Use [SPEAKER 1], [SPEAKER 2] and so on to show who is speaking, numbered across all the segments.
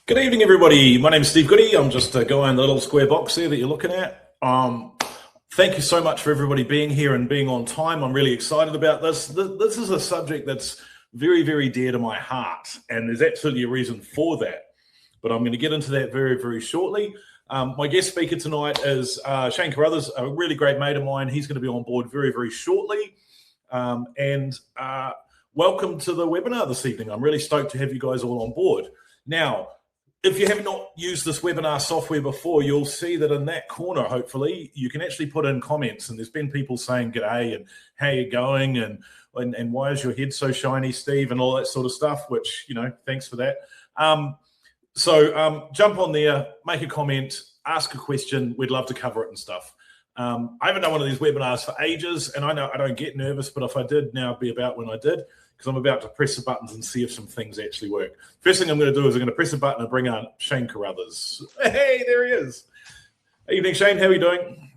[SPEAKER 1] Good evening, everybody. My name is Steve Goodey. I'm just a guy in the little square box there that you're looking at. Thank you so much for everybody being here and being on time. I'm really excited about this. This is a subject that's very, very dear to my heart, and there's absolutely a reason for that. But I'm going to get into that very, very shortly. My guest speaker tonight is Shane Carruthers, a really great mate of mine. He's going to be on board very, very shortly. Welcome to the webinar this evening. I'm really stoked to have you guys all on board. Now, if you have not used this webinar software before, you'll see that in that corner, hopefully, you can actually put in comments. And there's been people saying g'day and how you going and why is your head so shiny, Steve, and all that sort of stuff, which, thanks for that. Jump on there, make a comment, ask a question. We'd love to cover it and stuff. I haven't done one of these webinars for ages, and I know I don't get nervous, but if I did, now it'd be about when I did, because I'm about to press the buttons and see if some things actually work. First thing I'm going to do is I'm going to press a button and bring on Shane Carruthers. Hey, there he is. Evening, Shane. How are you doing?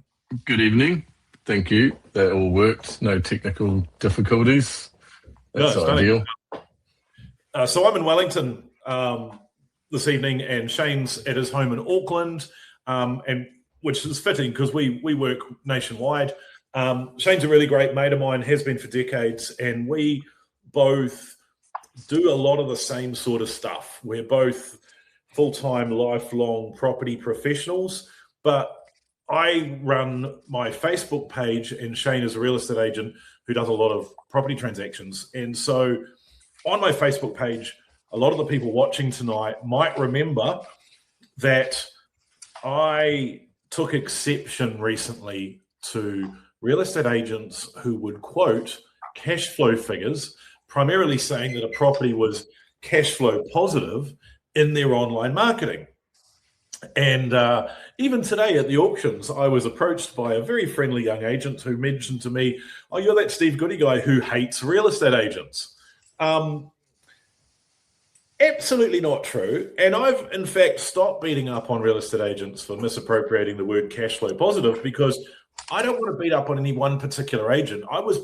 [SPEAKER 2] Good evening. Thank you. That all worked. No technical difficulties. That's ideal.
[SPEAKER 1] So I'm in Wellington this evening, and Shane's at his home in Auckland, and which is fitting because we work nationwide. Shane's a really great mate of mine, has been for decades, and we both do a lot of the same sort of stuff. We're both full-time, lifelong property professionals, but I run my Facebook page, and Shane is a real estate agent who does a lot of property transactions. And so on my Facebook page, a lot of the people watching tonight might remember that I took exception recently to real estate agents who would quote cash flow figures, primarily saying that a property was cash flow positive in their online marketing. And even today at the auctions, I was approached by a very friendly young agent who mentioned to me, "Oh, you're that Steve Goodey guy who hates real estate agents." Absolutely not true. And I've, in fact, stopped beating up on real estate agents for misappropriating the word cash flow positive, because I don't want to beat up on any one particular agent. I was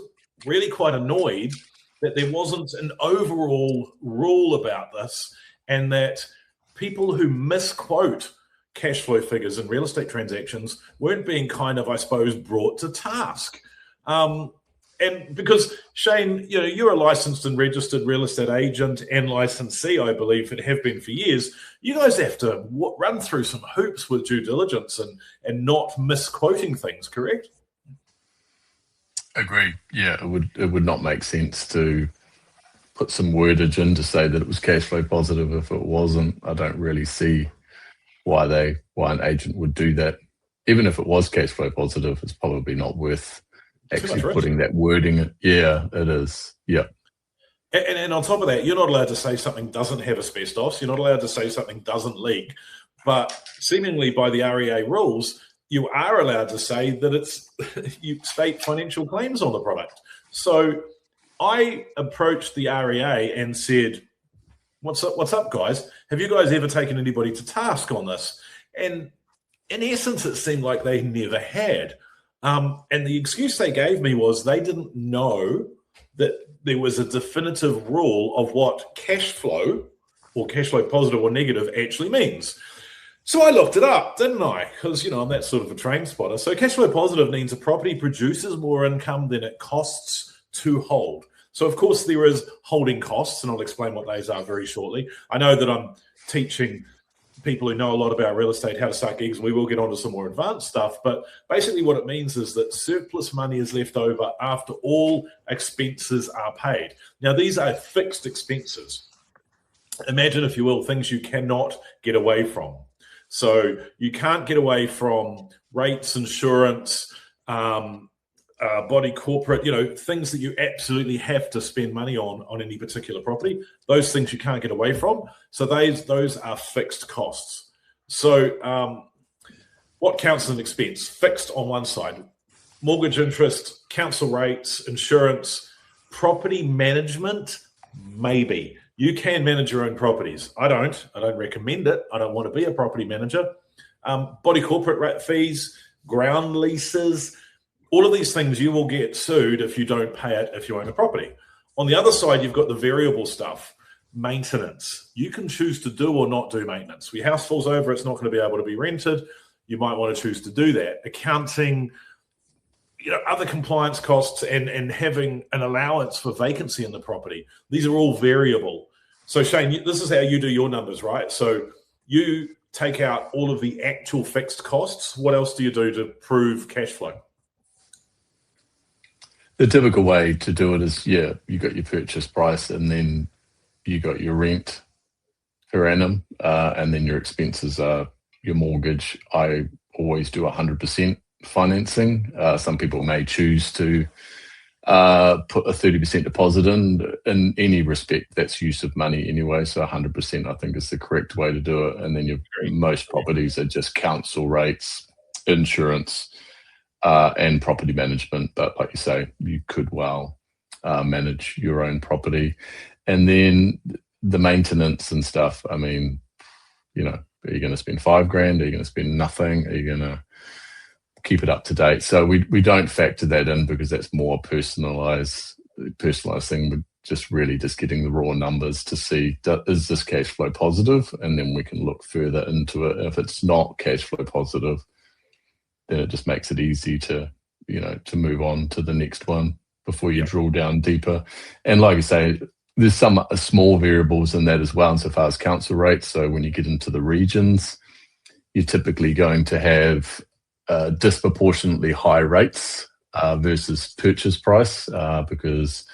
[SPEAKER 1] really quite annoyed that there wasn't an overall rule about this, and that people who misquote cash flow figures in real estate transactions weren't being kind of, I suppose, brought to task. And because, Shane, you're a licensed and registered real estate agent and licensee, I believe, and have been for years. You guys have to run through some hoops with due diligence and not misquoting things, correct?
[SPEAKER 2] Agree. Yeah, it would not make sense to put some wordage in to say that it was cash flow positive if it wasn't. I don't really see why an agent would do that. Even if it was cash flow positive, it's probably not worth actually putting that wording in. Yeah, it is. Yeah.
[SPEAKER 1] And on top of that, you're not allowed to say something doesn't have asbestos. You're not allowed to say something doesn't leak. But seemingly by the REA rules, you are allowed to say that you state financial claims on the product. So I approached the REA and said, what's up, guys? Have you guys ever taken anybody to task on this? And in essence, it seemed like they never had. And the excuse they gave me was they didn't know that there was a definitive rule of what cash flow or cash flow positive or negative actually means. So I looked it up, didn't I? Because, I'm that sort of a train spotter. So cash flow positive means a property produces more income than it costs to hold. So, of course, there is holding costs, and I'll explain what those are very shortly. I know that I'm teaching people who know a lot about real estate how to suck eggs. We will get onto some more advanced stuff, but basically what it means is that surplus money is left over after all expenses are paid. Now, these are fixed expenses. Imagine, if you will, things you cannot get away from. So you can't get away from rates, insurance, body corporate, things that you absolutely have to spend money on any particular property. Those things you can't get away from. So those are fixed costs. So what counts as an expense? Fixed on one side. Mortgage interest, council rates, insurance, property management, maybe. You can manage your own properties. I don't recommend it. I don't want to be a property manager. Body corporate rate fees, ground leases, all of these things you will get sued if you don't pay it if you own a property. On the other side, you've got the variable stuff. maintenance. You can choose to do or not do maintenance. If your house falls over, it's not going to be able to be rented. You might want to choose to do that. Accounting, other compliance costs, and having an allowance for vacancy in the property. These are all variable. So Shane, this is how you do your numbers, right? So you take out all of the actual fixed costs. What else do you do to prove cash flow?
[SPEAKER 2] The typical way to do it is, you got your purchase price, and then you got your rent per annum, and then your expenses are your mortgage. I always do 100% financing. Some people may choose to put a 30% deposit in any respect. That's use of money anyway, so 100% I think is the correct way to do it. And then most properties are just council rates, insurance, and property management. But like you say, you could manage your own property. And then the maintenance and stuff, I mean, are you going to spend $5,000? Are you going to spend nothing? Are you going to keep it up to date? So we don't factor that in because that's more personalized thing. We're just really just getting the raw numbers to see, is this cash flow positive? And then we can look further into it. If it's not cash flow positive, then it just makes it easy to move on to the next one before you drill down deeper. And like I say, there's some small variables in that as well insofar as council rates. So when you get into the regions, you're typically going to have disproportionately high rates versus purchase price because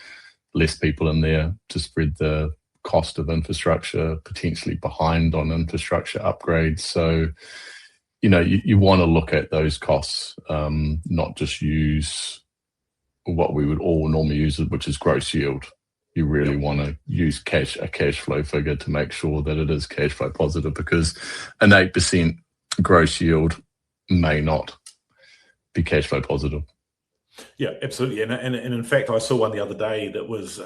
[SPEAKER 2] less people in there to spread the cost of infrastructure, potentially behind on infrastructure upgrades. So, you want to look at those costs, not just use what we would all normally use, which is gross yield. You really want to use a cash flow figure to make sure that it is cash flow positive, because an 8% gross yield may not be cash flow positive.
[SPEAKER 1] Yeah, absolutely. And in fact, I saw one the other day that was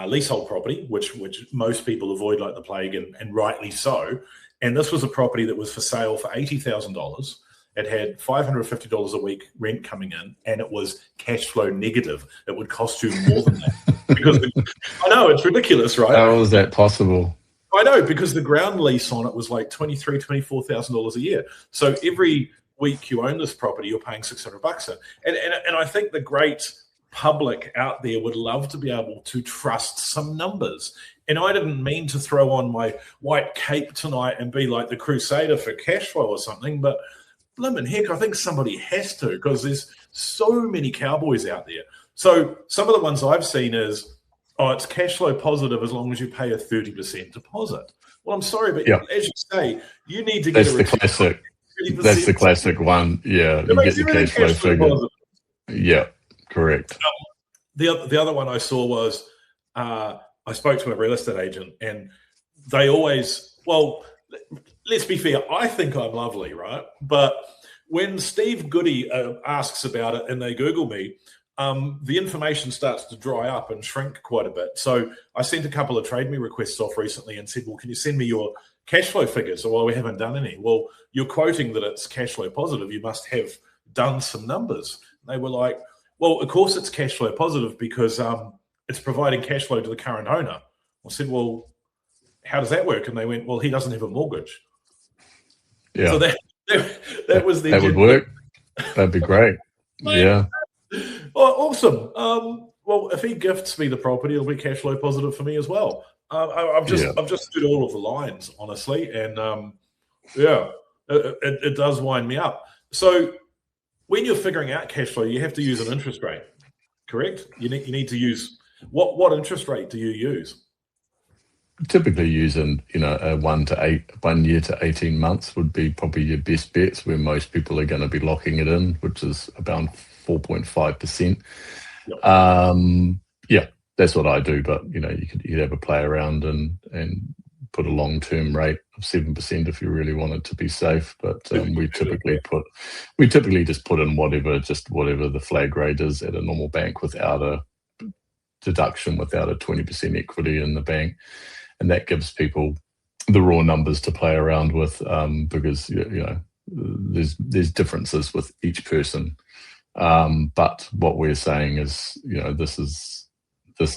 [SPEAKER 1] leasehold property, which most people avoid like the plague, and rightly so. And this was a property that was for sale for $80,000. It had $550 a week rent coming in, and it was cash flow negative. It would cost you more than that. Because I know, it's ridiculous, right?
[SPEAKER 2] How is that possible?
[SPEAKER 1] I know, because the ground lease on it was like $23,000, $24,000 a year. So every week you own this property, you're paying $600 in. And I think the great public out there would love to be able to trust some numbers. And I didn't mean to throw on my white cape tonight and be like the crusader for cash flow or something, but blimmin' heck, I think somebody has to, because there's so many cowboys out there. So some of the ones I've seen is, it's cash flow positive as long as you pay a 30% deposit. Well, I'm sorry, but as you say, you need to get
[SPEAKER 2] the classic. That's the classic one. Yeah, you get the cash flow figure. Positive. Yeah, correct.
[SPEAKER 1] The other one I saw was I spoke to a real estate agent, and they always, let's be fair, I think I'm lovely, right? But when Steve Goodey asks about it and they Google me, the information starts to dry up and shrink quite a bit. So I sent a couple of Trade Me requests off recently and said, well, can you send me your cash flow figures? Or, we haven't done any. Well, you're quoting that it's cash flow positive. You must have done some numbers. And they were like, well, of course it's cash flow positive because it's providing cash flow to the current owner. I said, well, how does that work? And they went, well, he doesn't have a mortgage.
[SPEAKER 2] Yeah.
[SPEAKER 1] So that was the...
[SPEAKER 2] That would work. That'd be great. Yeah.
[SPEAKER 1] Oh, awesome. Well, if he gifts me the property, it'll be cash flow positive for me as well. I've just stood all of the lines, honestly, and it does wind me up. So when you're figuring out cash flow, you have to use an interest rate, correct? You need to use what interest rate do you use?
[SPEAKER 2] Typically using a 1 year to 18 months would be probably your best bets, where most people are going to be locking it in, which is about 4.5%. Yep. That's what I do, but you'd have a play around and put a long-term rate of 7% if you really wanted to be safe. But we typically just put in whatever the flag rate is at a normal bank without a deduction, without a 20% equity in the bank, and that gives people the raw numbers to play around with, because there's differences with each person. But what we're saying is, this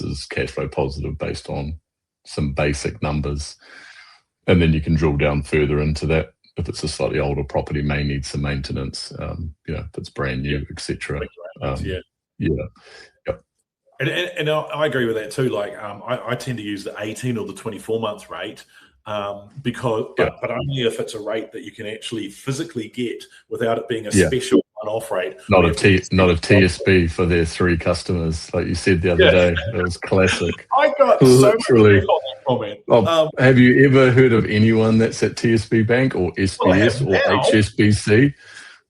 [SPEAKER 2] is cash flow positive based on some basic numbers, and then you can drill down further into that. If it's a slightly older property, may need some maintenance. If it's brand new, etc.
[SPEAKER 1] Yeah.
[SPEAKER 2] Yep.
[SPEAKER 1] And I agree with that too. Like I tend to use the 18 or the 24-month rate because, but only if it's a rate that you can actually physically get without it being a special one-off rate.
[SPEAKER 2] Not a TSB for their 3 customers, like you said the other day. That was classic.
[SPEAKER 1] I got
[SPEAKER 2] literally.
[SPEAKER 1] So much comment.
[SPEAKER 2] Have you ever heard of anyone that's at TSB Bank or SBS or HSBC?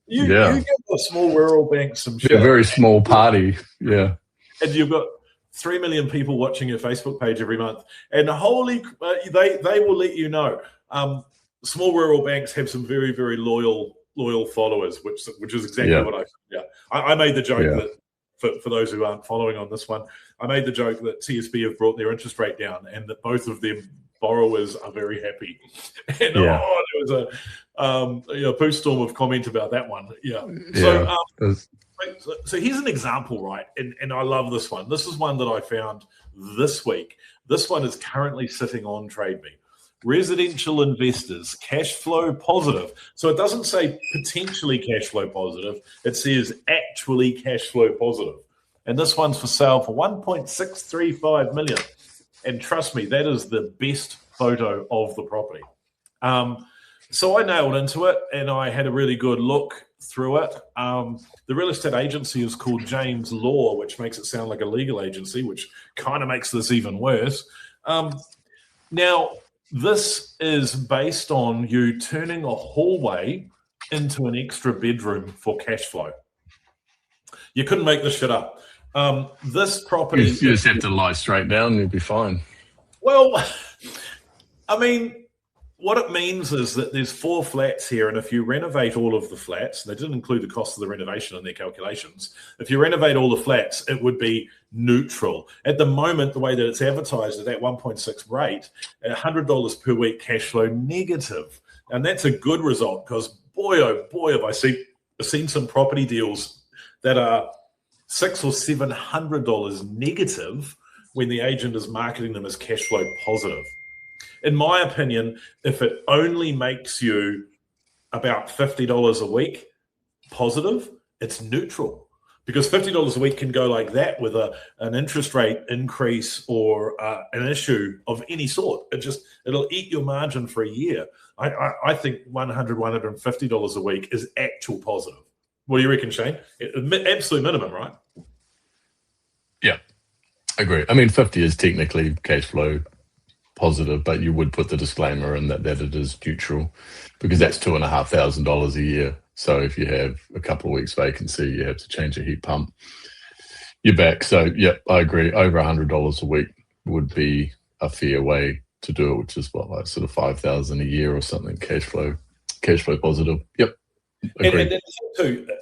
[SPEAKER 1] You give a small rural bank some shit.
[SPEAKER 2] A very small party, yeah.
[SPEAKER 1] And you've got 3 million people watching your Facebook page every month, and they will let you know. Small rural banks have some very, very loyal followers, which is exactly what I. Yeah, I made the joke that for those who aren't following on this one, I made the joke that TSB have brought their interest rate down, and that both of them borrowers are very happy. And there was a poo storm of comment about that one. Yeah. So here's an example, right? And I love this one. This is one that I found this week. This one is currently sitting on TradeMe. Residential investors, cash flow positive. So it doesn't say potentially cash flow positive. It says actually cash flow positive. And this one's for sale for $1.635 million. And trust me, that is the best photo of the property. So I nailed into it, and I had a really good look through it. The real estate agency is called James Law, which makes it sound like a legal agency, which kind of makes this even worse. Now, this is based on you turning a hallway into an extra bedroom for cash flow. You couldn't make this shit up. This property...
[SPEAKER 2] You just have to lie straight down and you'll be fine.
[SPEAKER 1] Well, I mean... What it means is that there's 4 flats here, and if you renovate all of the flats, they didn't include the cost of the renovation in their calculations. If you renovate all the flats, it would be neutral. At the moment, the way that it's advertised at that 1.6 rate, $100 per week cash flow negative. And that's a good result because boy, oh boy, have I seen some property deals that are $600 or $700 negative when the agent is marketing them as cash flow positive. In my opinion, if it only makes you about $50 a week positive, it's neutral. Because $50 a week can go like that with an interest rate increase or an issue of any sort. It'll eat your margin for a year. I think $150 a week is actual positive. What do you reckon, Shane? Absolute minimum, right?
[SPEAKER 2] Yeah, I agree. I mean, 50 is technically cash flow positive, but you would put the disclaimer in that it is neutral, because that's $2,500 a year. So if you have a couple of weeks vacancy, you have to change a heat pump, you're back. So yeah, I agree. Over $100 a week would be a fair way to do it, which is what, like sort of $5,000 a year or something. Cash flow positive. Yep. Agreed.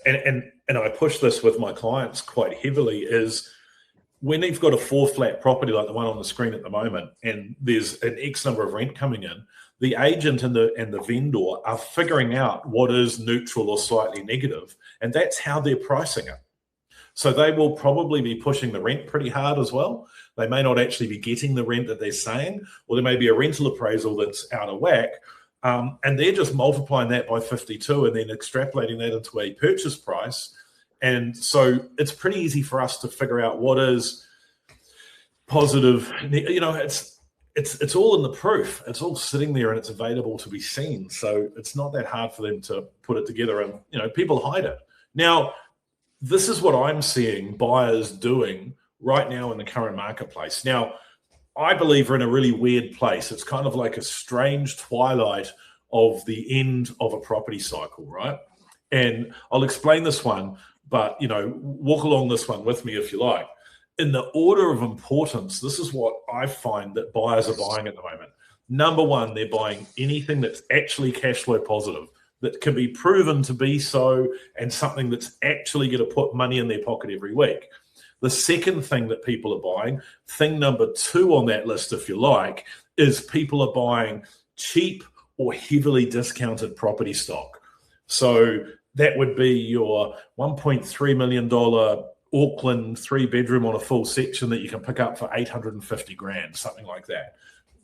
[SPEAKER 1] And I push this with my clients quite heavily is, when you've got a 4-flat property like the one on the screen at the moment, and there's an X number of rent coming in, the agent and the vendor are figuring out what is neutral or slightly negative, and that's how they're pricing it. So they will probably be pushing the rent pretty hard as well. They may not actually be getting the rent that they're saying, or there may be a rental appraisal that's out of whack, and they're just multiplying that by 52 and then extrapolating that into a purchase price. And so it's pretty easy for us to figure out what is positive. You know, it's all in the proof. It's all sitting there and it's available to be seen. So it's not that hard for them to put it together, and, you know, people hide it. Now, this is what I'm seeing buyers doing right now in the current marketplace. Now, I believe we're in a really weird place. It's kind of like a strange twilight of the end of a property cycle, right? And I'll explain this one, but, you know, walk along this one with me if you like. In the order of importance, this is what I find that buyers are buying at the moment. Number one, they're buying anything that's actually cash flow positive, that can be proven to be so, and something that's actually going to put money in their pocket every week. The second thing that people are buying, thing number 2 on that list, if you like, is people are buying cheap or heavily discounted property stock. So that would be your $1.3 million Auckland 3-bedroom on a full section that you can pick up for $850,000, something like that.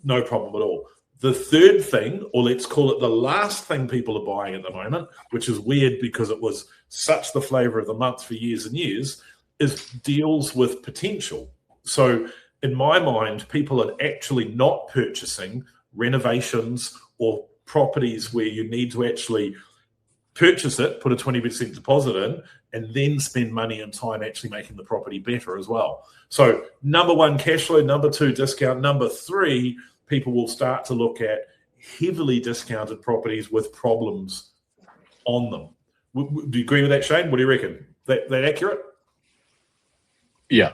[SPEAKER 1] no problem at all. The third thing, or let's call it the last thing people are buying at the moment, which is weird because it was such the flavor of the month for years and years, is deals with potential. So in my mind, people are actually not purchasing renovations or properties where you need to actually purchase it, put a 20% deposit in, and then spend money and time actually making the property better as well. So number one, cash flow. Number two, discount. Number three, people will start to look at heavily discounted properties with problems on them. Do you agree with that, Shane? What do you reckon? That accurate?
[SPEAKER 2] Yeah,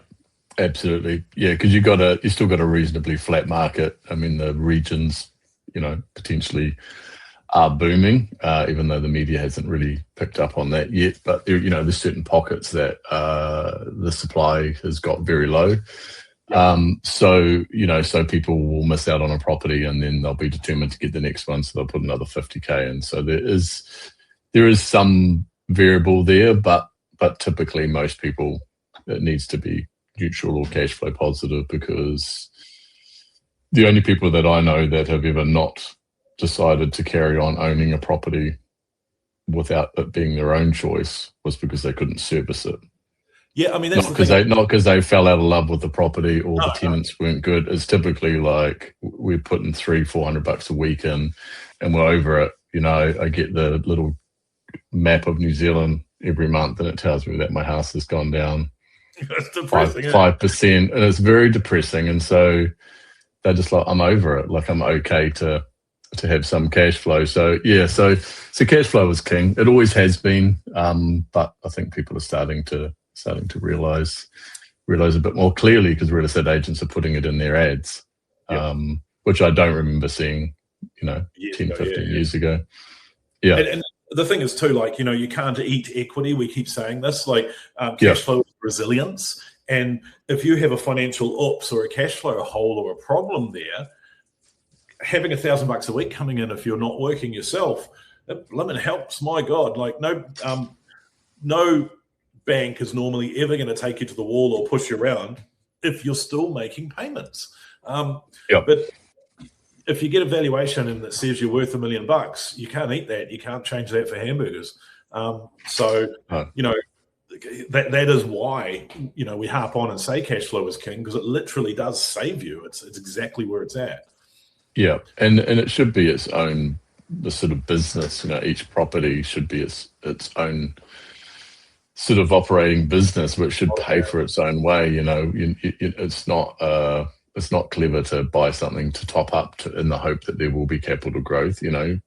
[SPEAKER 2] absolutely. Yeah, because you still got a reasonably flat market. I mean, the regions, potentially are booming, even though the media hasn't really picked up on that yet. But there's certain pockets that the supply has got very low. So people will miss out on a property and then they'll be determined to get the next one, so they'll put another 50K in. So there is some variable there, but typically most people, it needs to be neutral or cash flow positive, because the only people that I know that have ever not decided to carry on owning a property without it being their own choice was because they couldn't service it.
[SPEAKER 1] Yeah, I mean, that's
[SPEAKER 2] not because they fell out of love with the property or the tenants weren't good. It's typically like we're putting $300-400 a week in, and we're over it. I get the little map of New Zealand every month, and it tells me that my house has gone down 5%, and it's very depressing. And so they're just like, I'm over it. Like, I'm okay to have some cash flow. So yeah, so cash flow is king. It always has been, but I think people are starting to realize a bit more clearly, because real estate agents are putting it in their ads, which I don't remember seeing, 10, 15 years ago. Yeah.
[SPEAKER 1] And the thing is too, like, you can't eat equity. We keep saying this, like cash flow is resilience. And if you have a financial oops or a cash flow hole or a problem there, having $1,000 a week coming in if you're not working yourself, that limit helps. My God, like no bank is normally ever going to take you to the wall or push you around if you're still making payments. But if you get a valuation and that says you're worth $1 million, you can't eat that. You can't change that for hamburgers. That is why, we harp on and say cash flow is king, because it literally does save you. It's exactly where it's at.
[SPEAKER 2] Yeah, and it should be its own, the sort of business. Each property should be its own sort of operating business, which should pay for its own way. It's not clever to buy something to top up in the hope that there will be capital growth.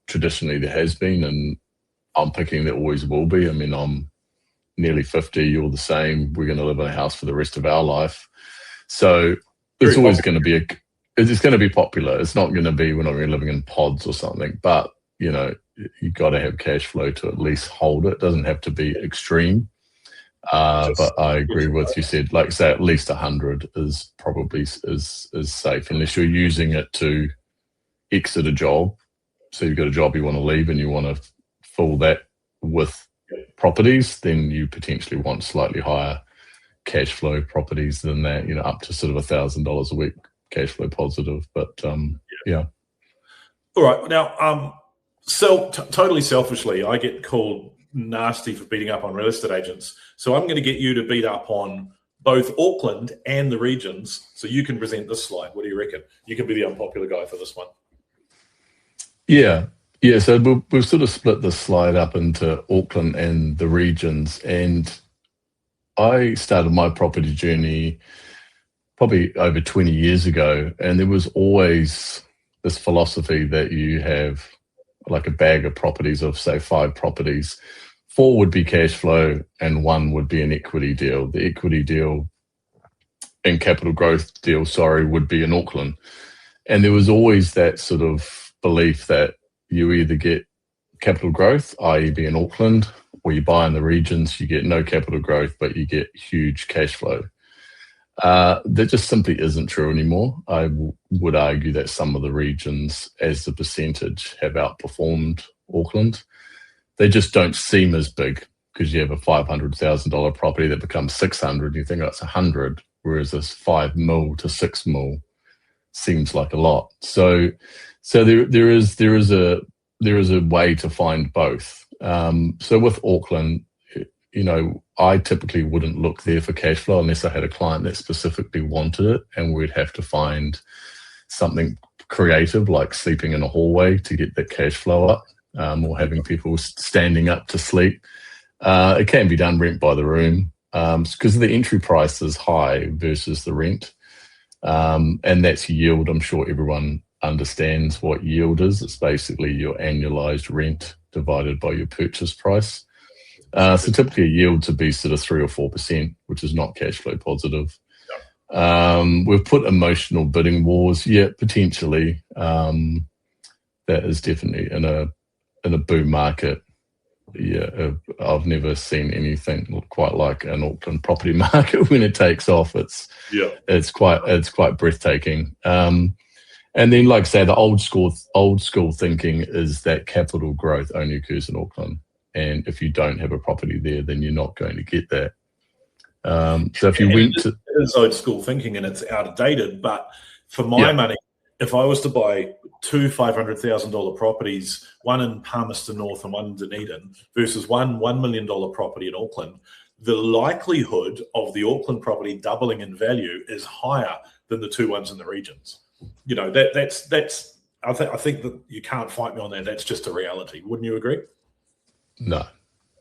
[SPEAKER 2] Traditionally there has been, and I'm picking there always will be. I mean, I'm nearly 50. You're the same. We're going to live in a house for the rest of our life, so it's always going to be it's going to be popular. It's not going to be, we're not really living in pods or something, but you got to have cash flow to at least hold it. It doesn't have to be extreme. But I agree with you said, like, say at least 100 is probably is safe, unless you're using it to exit a job. So you've got a job you want to leave and you want to fill that with properties, then you potentially want slightly higher cash flow properties than that, up to sort of $1,000 a week cash flow positive. But yeah.
[SPEAKER 1] All right. Now, totally selfishly, I get called nasty for beating up on real estate agents. So I'm going to get you to beat up on both Auckland and the regions, so you can present this slide. What do you reckon? You can be the unpopular guy for this one.
[SPEAKER 2] Yeah. So we've sort of split this slide up into Auckland and the regions. And I started my property journey probably over 20 years ago, and there was always this philosophy that you have like a bag of properties of, say, 5 properties. 4 would be cash flow and 1 would be an equity deal. The equity deal and capital growth deal, would be in Auckland. And there was always that sort of belief that you either get capital growth, i.e. be in Auckland, or you buy in the regions, you get no capital growth, but you get huge cash flow. That just simply isn't true anymore. I would argue that some of the regions, as the percentage, have outperformed Auckland. They just don't seem as big, because you have a $500,000 property that becomes 600, and you think that's 100, whereas this 5 mil to 6 mil seems like a lot. So there is a way to find both. So with Auckland, I typically wouldn't look there for cash flow unless I had a client that specifically wanted it, and we'd have to find something creative like sleeping in a hallway to get that cash flow up, or having people standing up to sleep. It can be done rent by the room because the entry price is high versus the rent, and that's yield. I'm sure everyone understands what yield is. It's basically your annualized rent divided by your purchase price. So typically a yield to be sort of 3 or 4%, which is not cash flow positive. We've put emotional bidding wars. Yeah, potentially. That is definitely in a boom market. Yeah, I've never seen anything quite like an Auckland property market when it takes off. It's quite breathtaking. And then, like I say, the old school thinking is that capital growth only occurs in Auckland, and if you don't have a property there, then you're not going to get that. So if you went to,
[SPEAKER 1] it is old school thinking, and it's outdated. But for my money, if I was to buy two $500,000 properties, one in Palmerston North and one in Dunedin, versus one $1 million property in Auckland, the likelihood of the Auckland property doubling in value is higher than the two ones in the regions. That's. I think that you can't fight me on that. That's just a reality. Wouldn't you agree?
[SPEAKER 2] No,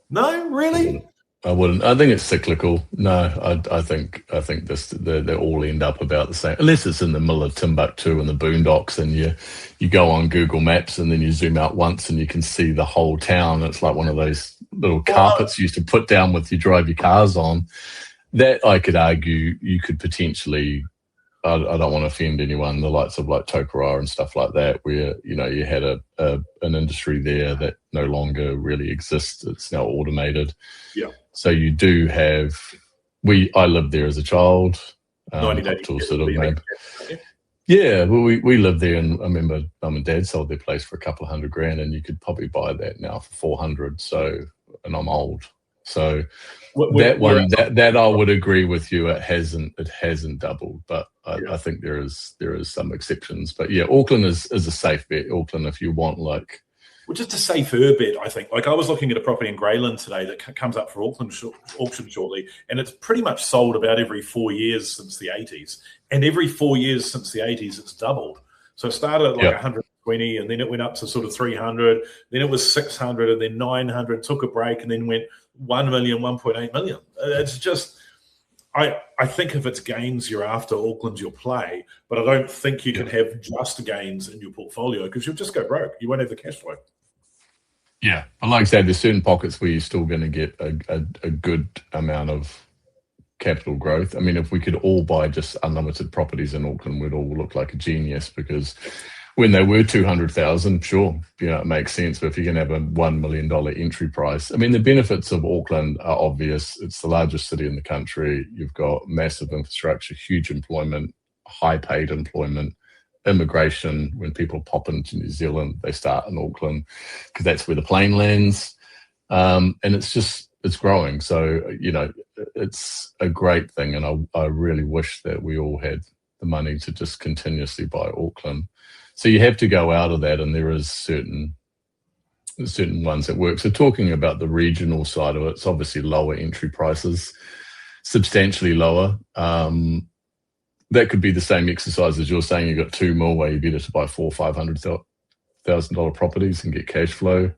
[SPEAKER 1] really.
[SPEAKER 2] I wouldn't. I think it's cyclical. No, I think they all end up about the same, unless it's in the middle of Timbuktu and the boondocks, and you go on Google Maps and then you zoom out once and you can see the whole town. It's like one of those little carpets you used to put down with you drive your cars on. That I could argue you could potentially. I don't want to offend anyone. The likes of like Tokoroa and stuff like that, where you had an industry there that no longer really exists. It's now automated.
[SPEAKER 1] Yeah.
[SPEAKER 2] So you do have. I lived there as a child. Up till sort of maybe. Yeah, well, we lived there, and I remember Mum and Dad sold their place for $200,000, and you could probably buy that now for $400,000. So, and I'm old, so. That I would agree with you. It hasn't doubled, but I think there is some exceptions. But yeah, Auckland is a safe bet. Auckland, if you want
[SPEAKER 1] just a safer bet, I think. Like I was looking at a property in Greyland today that comes up for Auckland auction shortly, and it's pretty much sold about every 4 years since the 80s, and every 4 years since the 80s it's doubled. So it started at 120, and then it went up to sort of 300, then it was 600, and then 900, took a break, and then went 1 million, 1.8 million. It's just, I think if it's gains you're after, Auckland's your play, but I don't think you can have just gains in your portfolio because you'll just go broke. You won't have the cash flow.
[SPEAKER 2] Yeah, but like I said, there's certain pockets where you're still going to get a good amount of capital growth. I mean, if we could all buy just unlimited properties in Auckland, we'd all look like a genius, because when they were 200,000, sure, it makes sense. But if you're going to have a $1 million entry price, I mean, the benefits of Auckland are obvious. It's the largest city in the country. You've got massive infrastructure, huge employment, high paid employment, immigration. When people pop into New Zealand, they start in Auckland because that's where the plane lands. And it's growing. So, it's a great thing. And I really wish that we all had the money to just continuously buy Auckland. So you have to go out of that, and there is certain ones that work. So talking about the regional side of it, it's obviously lower entry prices, substantially lower. That could be the same exercise as you're saying. You've got 2 mil where you're better to buy $400,000 or $500,000 properties and get cash flow,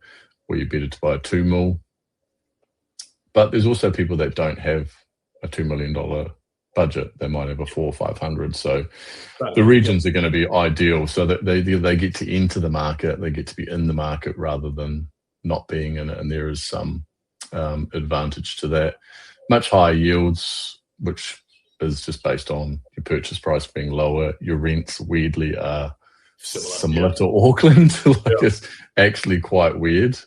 [SPEAKER 2] or you're better to buy a 2 mil. But there's also people that don't have a $2 million budget. They might have a 400 or 500. So the regions are going to be ideal, so that they get to enter the market, they get to be in the market rather than not being in it. And there is some advantage to that. Much higher yields, which is just based on your purchase price being lower. Your rents weirdly are similar to Auckland. It's actually quite weird.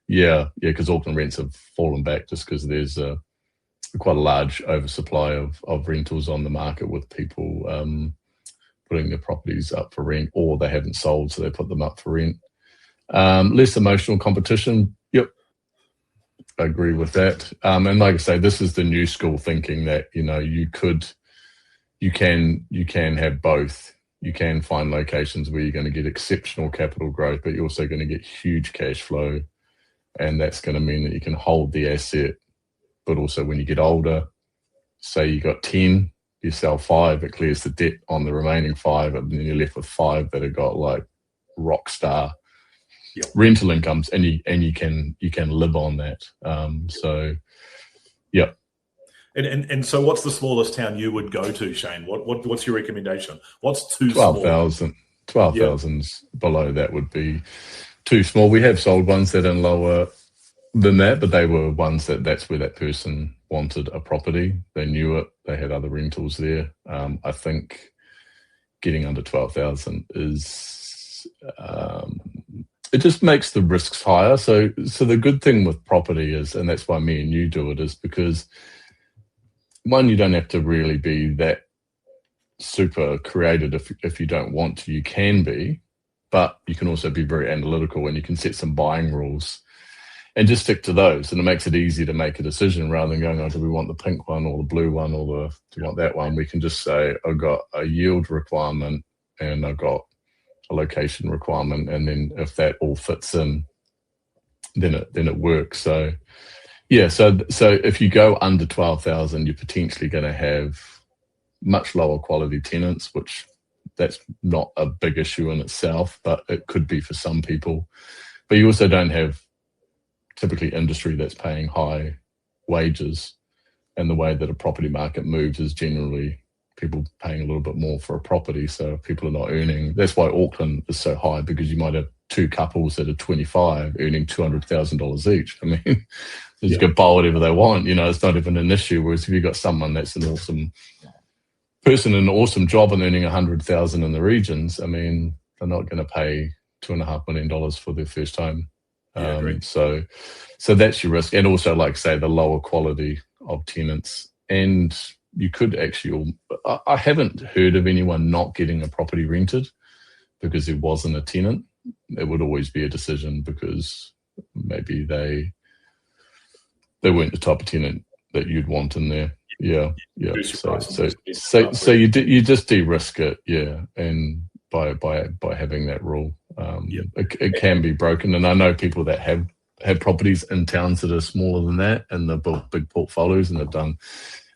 [SPEAKER 2] Because Auckland rents have fallen back just because there's quite a large oversupply of rentals on the market, with people putting their properties up for rent, or they haven't sold, so they put them up for rent. Less emotional competition. Yep, I agree with that. And like I say, this is the new school thinking that you could you can have both. You can find locations where you're going to get exceptional capital growth, but you're also going to get huge cash flow, and that's going to mean that you can hold the asset. But also when you get older, say you got 10, you sell 5, it clears the debt on the remaining 5, and then you're left with 5 that have got like rock star rental incomes, and you can live on that. So yeah.
[SPEAKER 1] And so what's the smallest town you would go to, Shane? What's your recommendation? What's too
[SPEAKER 2] 12,000. 12,000's below that would be too small. We have sold ones that are lower than that, but they were ones that's where that person wanted a property. They knew it. They had other rentals there. I think getting under 12,000 is it just makes the risks higher. So the good thing with property is, and that's why me and you do it, is because one, you don't have to really be that super creative if you don't want to. You can be, but you can also be very analytical, and you can set some buying rules and just stick to those. And it makes it easy to make a decision rather than going, oh, do we want the pink one or the blue one or do you want that one? We can just say, I've got a yield requirement and I've got a location requirement. And then if that all fits in, then it works. So yeah, so if you go under 12,000, you're potentially going to have much lower quality tenants, which that's not a big issue in itself, but it could be for some people. But you also don't have typically industry that's paying high wages, and the way that a property market moves is generally people paying a little bit more for a property. So if people are not earning, that's why Auckland is so high, because you might have 2 couples that are 25 earning $200,000 each. I mean, you can buy whatever they want, it's not even an issue. Whereas if you've got someone that's an awesome person in an awesome job and earning 100,000 in the regions, I mean, they're not going to pay $2.5 million for their first home. So that's your risk. And also, like say, the lower quality of tenants. And you could actually, I haven't heard of anyone not getting a property rented because there wasn't a tenant. It would always be a decision because maybe they weren't the type of tenant that you'd want in there. Yeah. So you just de-risk it, and by having that rule, it can be broken. And I know people that have properties in towns that are smaller than that, and they've built big portfolios and they've done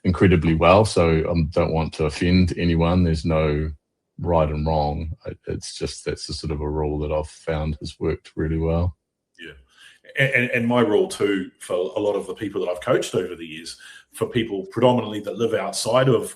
[SPEAKER 2] incredibly well. So I don't want to offend anyone. There's no right and wrong. It's just that's a sort of a rule that I've found has worked really well.
[SPEAKER 1] Yeah, and my rule too for a lot of the people that I've coached over the years, for people predominantly that live outside of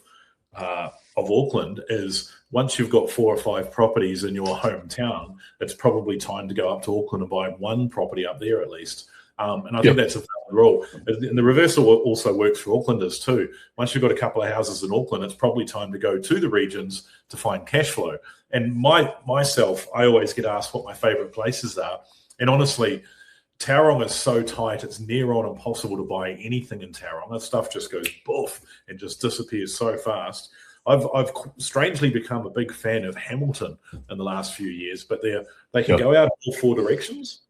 [SPEAKER 1] Auckland, is once you've got 4 or 5 properties in your hometown, it's probably time to go up to Auckland and buy 1 property up there at least. And I think that's a valid rule. And the reversal also works for Aucklanders too. Once you've got a couple of houses in Auckland, it's probably time to go to the regions to find cash flow. And myself, I always get asked what my favourite places are. And honestly, Tauranga is so tight, it's near on impossible to buy anything in Tauranga. Stuff just goes boof and just disappears so fast. I've strangely become a big fan of Hamilton in the last few years, but they can go out in all 4 directions.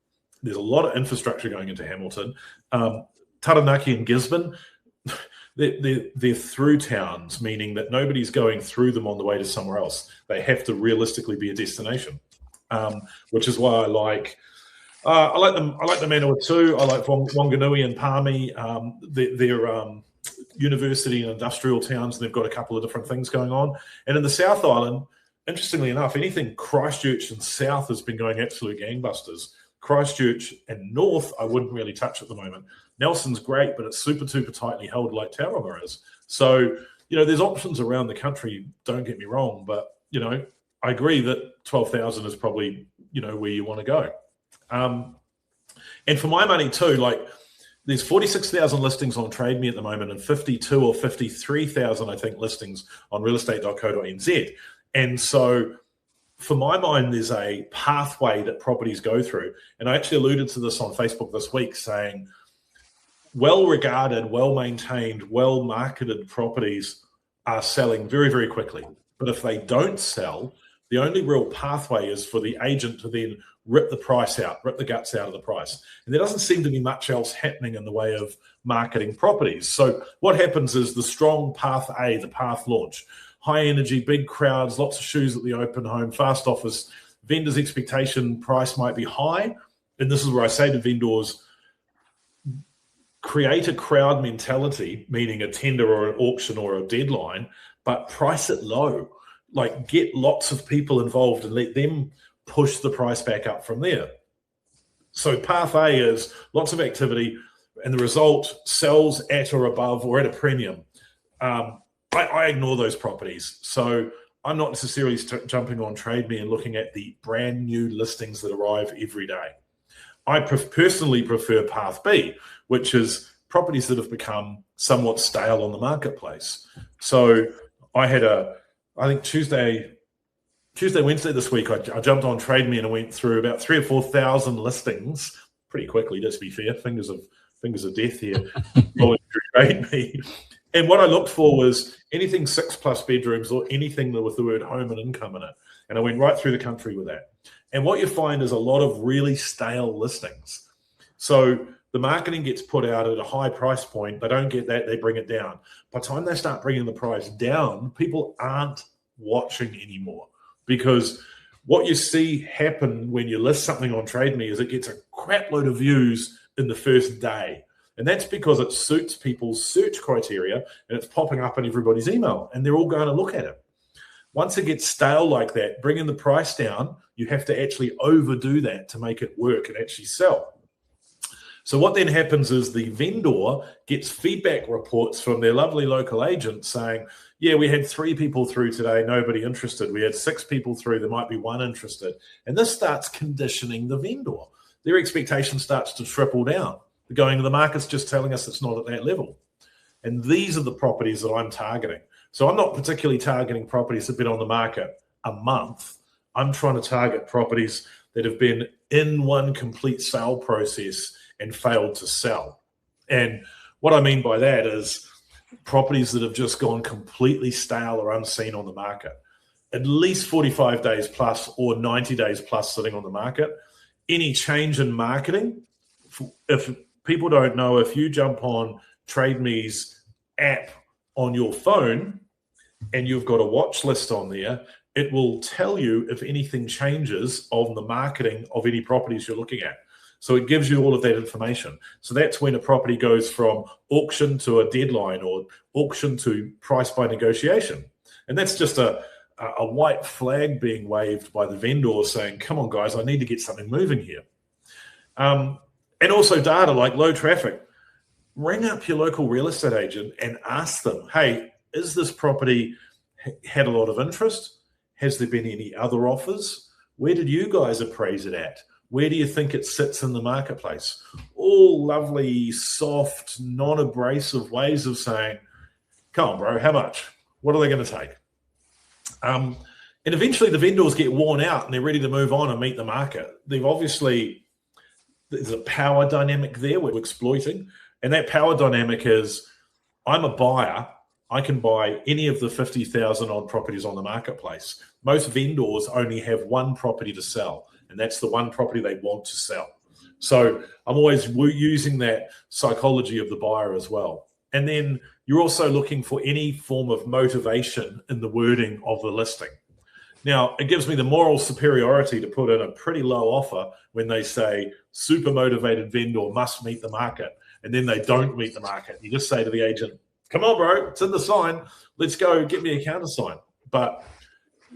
[SPEAKER 1] There's a lot of infrastructure going into Hamilton. Taranaki and Gisborne, they're through towns, meaning that nobody's going through them on the way to somewhere else. They have to realistically be a destination, which is why I like them. I like the Manawatu. I like Wanganui and Palmy. They're university and industrial towns, and they've got a couple of different things going on. And in the South Island, interestingly enough, anything Christchurch and South has been going absolute gangbusters. Christchurch and North, I wouldn't really touch at the moment. Nelson's great, but it's super tightly held like Tauranga is. So, there's options around the country, don't get me wrong, but, I agree that 12,000 is probably, where you want to go. And for my money too, like there's 46,000 listings on Trade Me at the moment and 52 or 53,000, I think, listings on realestate.co.nz. And so for my mind, there's a pathway that properties go through. And I actually alluded to this on Facebook this week, saying well-regarded, well-maintained, well-marketed properties are selling very, very quickly. But if they don't sell, the only real pathway is for the agent to then rip the price out, rip the guts out of the price. And there doesn't seem to be much else happening in the way of marketing properties. So what happens is the strong path A, the path launch, high energy, big crowds, lots of shoes at the open home, fast offers. Vendors' expectation price might be high. And this is where I say to vendors, create a crowd mentality, meaning a tender or an auction or a deadline, but price it low. Like, get lots of people involved and let them push the price back up from there. So path A is lots of activity, and the result sells at or above or at a premium. I ignore those properties. So I'm not necessarily jumping on Trade Me and looking at the brand new listings that arrive every day. I personally prefer path B, which is properties that have become somewhat stale on the marketplace. So I had I think Tuesday, Wednesday this week, I jumped on Trade Me and I went through about 3,000 or 4,000 listings pretty quickly, let's be fair. Fingers of death here, rolling through Trade Me. And what I looked for was anything 6+ bedrooms or anything with the word home and income in it. And I went right through the country with that. And what you find is a lot of really stale listings. So the marketing gets put out at a high price point. They don't get that. They bring it down. By the time they start bringing the price down, people aren't watching anymore, because what you see happen when you list something on Trade Me is it gets a crap load of views in the first day. And that's because it suits people's search criteria and it's popping up in everybody's email and they're all going to look at it. Once it gets stale like that, bringing the price down, you have to actually overdo that to make it work and actually sell. So what then happens is the vendor gets feedback reports from their lovely local agent saying, yeah, we had 3 people through today, nobody interested. We had 6 people through, there might be 1 interested. And this starts conditioning the vendor. Their expectation starts to triple down. Going to the market's just telling us it's not at that level. And these are the properties that I'm targeting. So I'm not particularly targeting properties that have been on the market a month. I'm trying to target properties that have been in one complete sale process and failed to sell. And what I mean by that is properties that have just gone completely stale or unseen on the market. At least 45 days plus or 90 days plus sitting on the market. Any change in marketing, if people don't know, if you jump on Trade Me's app on your phone and you've got a watch list on there, it will tell you if anything changes on the marketing of any properties you're looking at. So it gives you all of that information. So that's when a property goes from auction to a deadline or auction to price by negotiation. And that's just a white flag being waved by the vendor saying, come on, guys, I need to get something moving here. And also data like low traffic. Ring up your local real estate agent and ask them, hey, is this property had a lot of interest? Has there been any other offers? Where did you guys appraise it at? Where do you think it sits in the marketplace? All lovely, soft, non-abrasive ways of saying, come on, bro, how much? What are they going to take? And eventually the vendors get worn out and they're ready to move on and meet the market. There's a power dynamic there we're exploiting. And that power dynamic is, I'm a buyer. I can buy any of the 50,000 odd properties on the marketplace. Most vendors only have one property to sell, and that's the one property they want to sell. So I'm always using that psychology of the buyer as well. And then you're also looking for any form of motivation in the wording of the listing. Now, it gives me the moral superiority to put in a pretty low offer when they say super motivated vendor must meet the market, and then they don't meet the market. You just say to the agent, come on, bro, it's in the sign. Let's go get me a countersign. But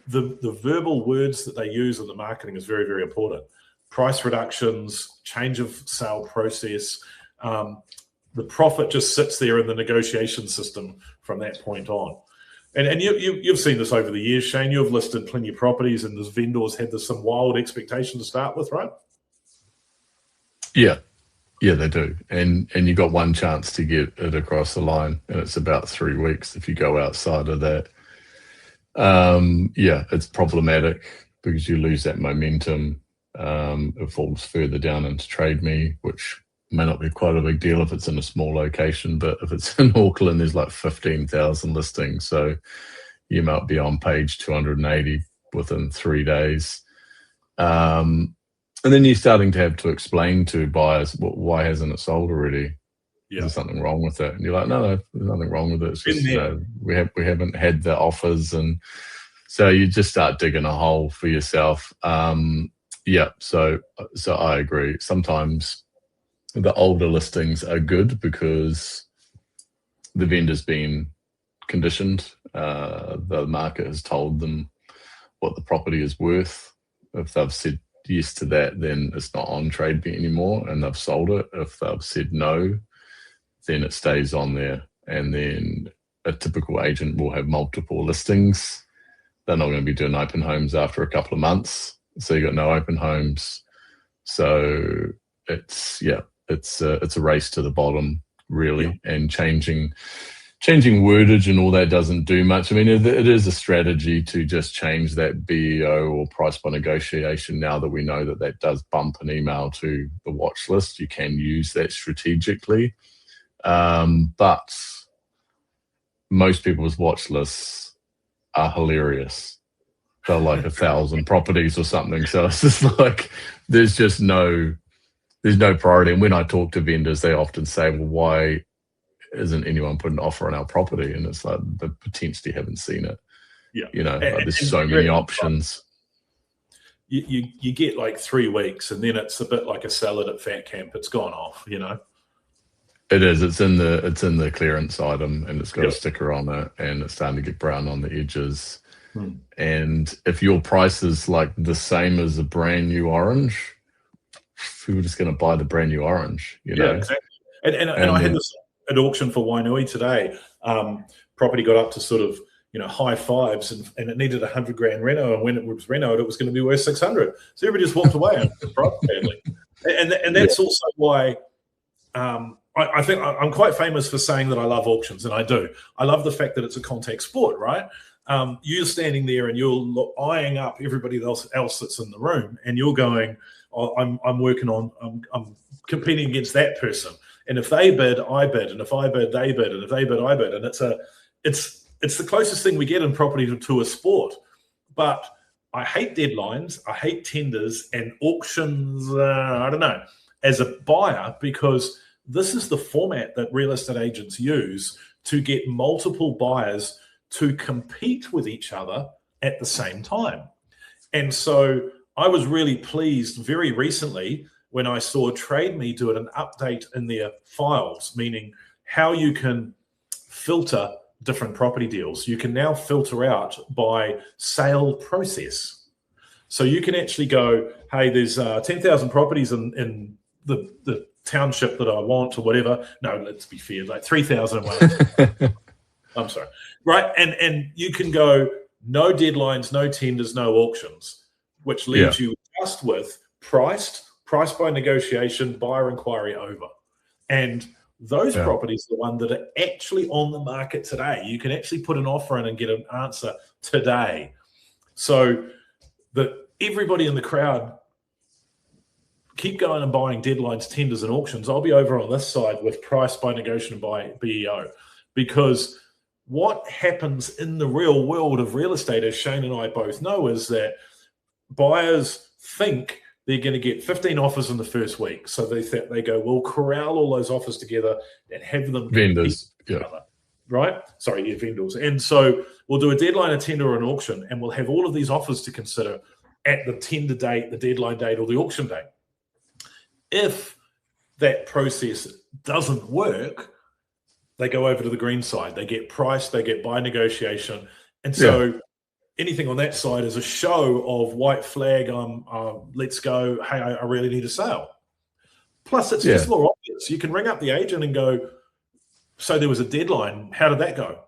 [SPEAKER 1] the verbal words that they use in the marketing is very, very important. Price reductions, change of sale process. The profit just sits there in the negotiation system from that point on. And you've seen this over the years, Shane. You've listed plenty of properties, and those vendors had some wild expectation to start with, right?
[SPEAKER 2] Yeah, they do. And you got one chance to get it across the line, and it's about 3 weeks if you go outside of that. It's problematic because you lose that momentum. It falls further down into Trade Me, which may not be quite a big deal if it's in a small location, but if it's in Auckland, there's like 15,000 listings. So you might be on page 280 within 3 days. And then you're starting to have to explain to buyers, why hasn't it sold already?
[SPEAKER 1] Yeah.
[SPEAKER 2] There's something wrong with it. And you're like, no, there's nothing wrong with it. It's just, we haven't had the offers. And so you just start digging a hole for yourself. Yeah. So I agree. Sometimes the older listings are good because the vendor's been conditioned. The market has told them what the property is worth. If they've said yes to that, then it's not on TradeBet anymore and they've sold it. If they've said no, then it stays on there. And then a typical agent will have multiple listings. They're not going to be doing open homes after a couple of months. So you got no open homes. So it's a race to the bottom, really. Yeah. And changing wordage and all that doesn't do much. I mean, it is a strategy to just change that BEO or price by negotiation. Now that we know that does bump an email to the watch list, you can use that strategically. But most people's watch lists are hilarious. They're like 1,000 properties or something. So it's just like, there's no priority. And when I talk to vendors, they often say, well, why isn't anyone putting an offer on our property? And it's like, they potentially haven't seen it.
[SPEAKER 1] Yeah.
[SPEAKER 2] Like there's so many options.
[SPEAKER 1] You get like 3 weeks and then it's a bit like a salad at Fat Camp. It's gone off,
[SPEAKER 2] It is. It's in the clearance item and it's got a sticker on it and it's starting to get brown on the edges. And if your price is like the same as a brand new orange, people are just going to buy the brand new orange,
[SPEAKER 1] Yeah, exactly. And I had this at auction for Wainui today. Property got up to sort of, high fives and it needed $100,000 reno. And when it was renoed, it was going to be worth 600. So everybody just walked away and price badly. And that's also why I think I'm quite famous for saying that I love auctions, and I do. I love the fact that it's a contact sport, right? You're standing there and you're eyeing up everybody else that's in the room, and you're going, oh, I'm working on, I'm competing against that person. And if they bid, I bid, and if I bid, they bid, and if they bid, I bid. And it's the closest thing we get in property to a sport. But I hate deadlines, I hate tenders and auctions. I don't know, as a buyer, because this is the format that real estate agents use to get multiple buyers to compete with each other at the same time. And so I was really pleased very recently when I saw TradeMe do an update in their files, meaning how you can filter different property deals. You can now filter out by sale process. So you can actually go, hey, there's 10,000 properties in the township that I want or whatever. No, let's be fair, like 3,001. I'm sorry. Right. And you can go no deadlines, no tenders, no auctions, which leaves you just with price by negotiation, buyer inquiry over. And those properties are the ones that are actually on the market today. You can actually put an offer in and get an answer today. So that everybody in the crowd keep going and buying deadlines, tenders, and auctions. I'll be over on this side with price by negotiation by BEO, because what happens in the real world of real estate, as Shane and I both know, is that buyers think they're going to get 15 offers in the first week. So they go, we'll corral all those offers together and have them
[SPEAKER 2] vendors,
[SPEAKER 1] right? Sorry, vendors. And so we'll do a deadline, a tender, or an auction, and we'll have all of these offers to consider at the tender date, the deadline date, or the auction date. If that process doesn't work, they go over to the green side. They get price, they get buy negotiation. And so anything on that side is a show of white flag, let's go, hey, I really need a sale. Plus, it's just more obvious. You can ring up the agent and go, so there was a deadline. How did that go?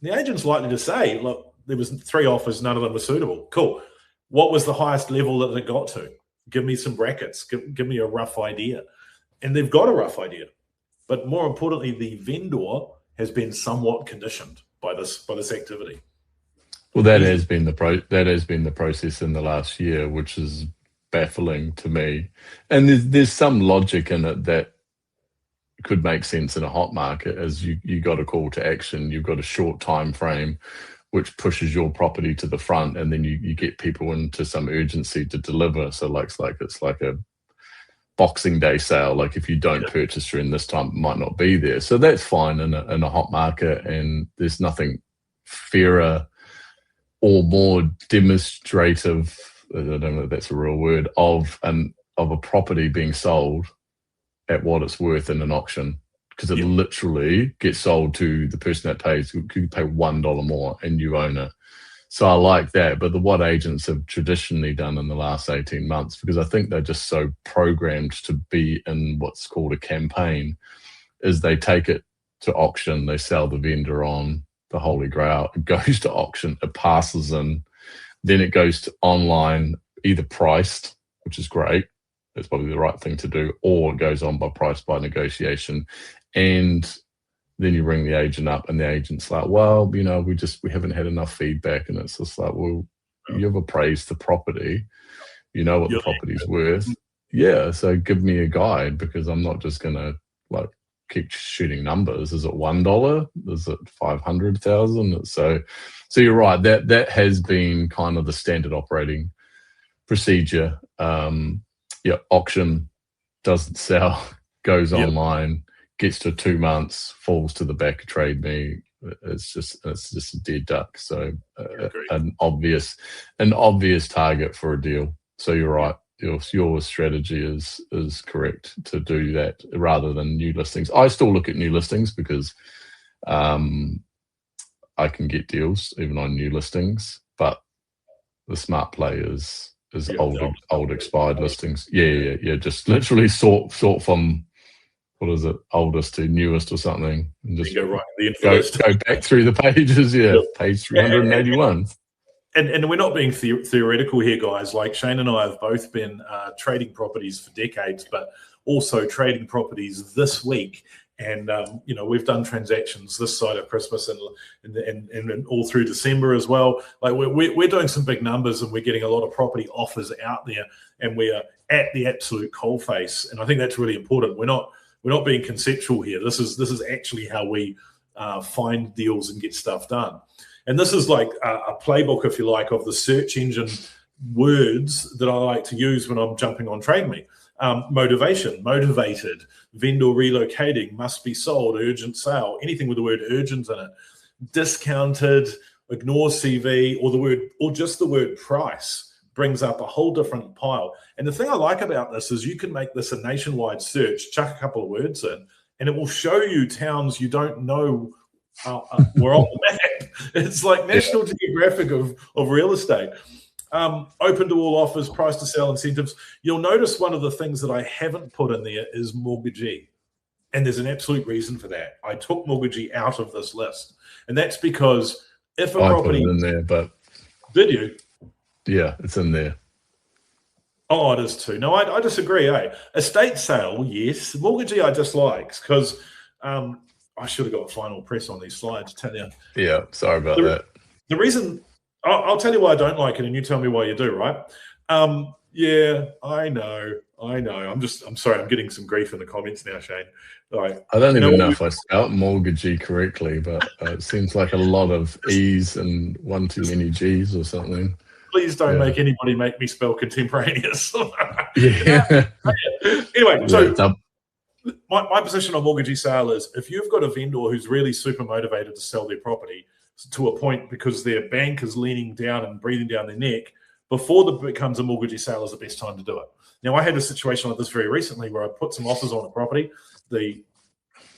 [SPEAKER 1] The agent's likely to say, look, there was 3 offers, none of them were suitable. Cool. What was the highest level that it got to? Give me some brackets. Give me a rough idea. And they've got a rough idea. But more importantly, the vendor has been somewhat conditioned by this activity.
[SPEAKER 2] Well, that has been the process in the last year, which is baffling to me. And there's some logic in it that could make sense in a hot market, as you got a call to action, you've got a short time frame, which pushes your property to the front, and then you get people into some urgency to deliver. So it's like a Boxing Day sale. Like if you don't purchase during this time, it might not be there. So that's fine in a hot market, and there's nothing fairer or more demonstrative, I don't know if that's a real word, of a property being sold at what it's worth in an auction, because it literally gets sold to the person that pays, who could pay $1 more and you own it. So I like that. But what agents have traditionally done in the last 18 months, because I think they're just so programmed to be in what's called a campaign, is they take it to auction, they sell the vendor on the Holy Grail, it goes to auction, it passes in, then it goes to online, either priced, which is great, that's probably the right thing to do, or it goes on by price by negotiation. And then you ring the agent up and the agent's like, well, we haven't had enough feedback. And it's just like, well, you've appraised the property, you know what the property's worth. Yeah, so give me a guide, because I'm not just going to like keep shooting numbers. Is it $1? Is it 500,000? So you're right. That has been kind of the standard operating procedure. Auction, doesn't sell, goes online, gets to 2 months, falls to the back of Trade Me. It's just a dead duck. So an obvious target for a deal. So you're right. Your strategy is correct to do that rather than new listings. I still look at new listings because I can get deals even on new listings, but the smart play is old expired listings. Yeah. Just literally sort from, what is it, oldest to newest or something, and just
[SPEAKER 1] go
[SPEAKER 2] back through the pages. Page 381.
[SPEAKER 1] And we're not being theoretical here, guys. Like Shane and I have both been trading properties for decades, but also trading properties this week. And we've done transactions this side of Christmas and all through December as well. Like we're doing some big numbers, and we're getting a lot of property offers out there, and we are at the absolute coalface. And I think that's really important. We're not being conceptual here. This is actually how we find deals and get stuff done. And this is like a playbook, if you like, of the search engine words that I like to use when I'm jumping on Trade Me. Motivation, motivated, vendor relocating, must be sold, urgent sale, anything with the word urgent in it, discounted, ignore CV, or just the word price brings up a whole different pile. And the thing I like about this is you can make this a nationwide search, chuck a couple of words in, and it will show you towns you don't know were on the map. It's like National Geographic of real estate. Open to all offers, price to sell, incentives. You'll notice one of the things that I haven't put in there is mortgagee. And there's an absolute reason for that. I took mortgagee out of this list. And that's because if a property...
[SPEAKER 2] I put it in there, but...
[SPEAKER 1] Did you?
[SPEAKER 2] Yeah, it's in there.
[SPEAKER 1] Oh, it is too. No, I disagree, Estate sale, yes. Mortgagee I dislike, because I should have got final press on these slides, tell you.
[SPEAKER 2] Yeah, sorry about that.
[SPEAKER 1] The reason... I'll tell you why I don't like it, and you tell me why you do, right? Yeah, I know. I'm sorry, I'm getting some grief in the comments now, Shane. Like,
[SPEAKER 2] I don't even know if I spelled mortgagee correctly, but it seems like a lot of E's and one too many G's or something.
[SPEAKER 1] Please don't make anybody make me spell contemporaneous.
[SPEAKER 2] Yeah.
[SPEAKER 1] Anyway, so my position on mortgagee sale is if you've got a vendor who's really super motivated to sell their property to a point because their bank is leaning down and breathing down their neck, before it becomes a mortgagee sale is the best time to do it. Now, I had a situation like this very recently where I put some offers on a property. It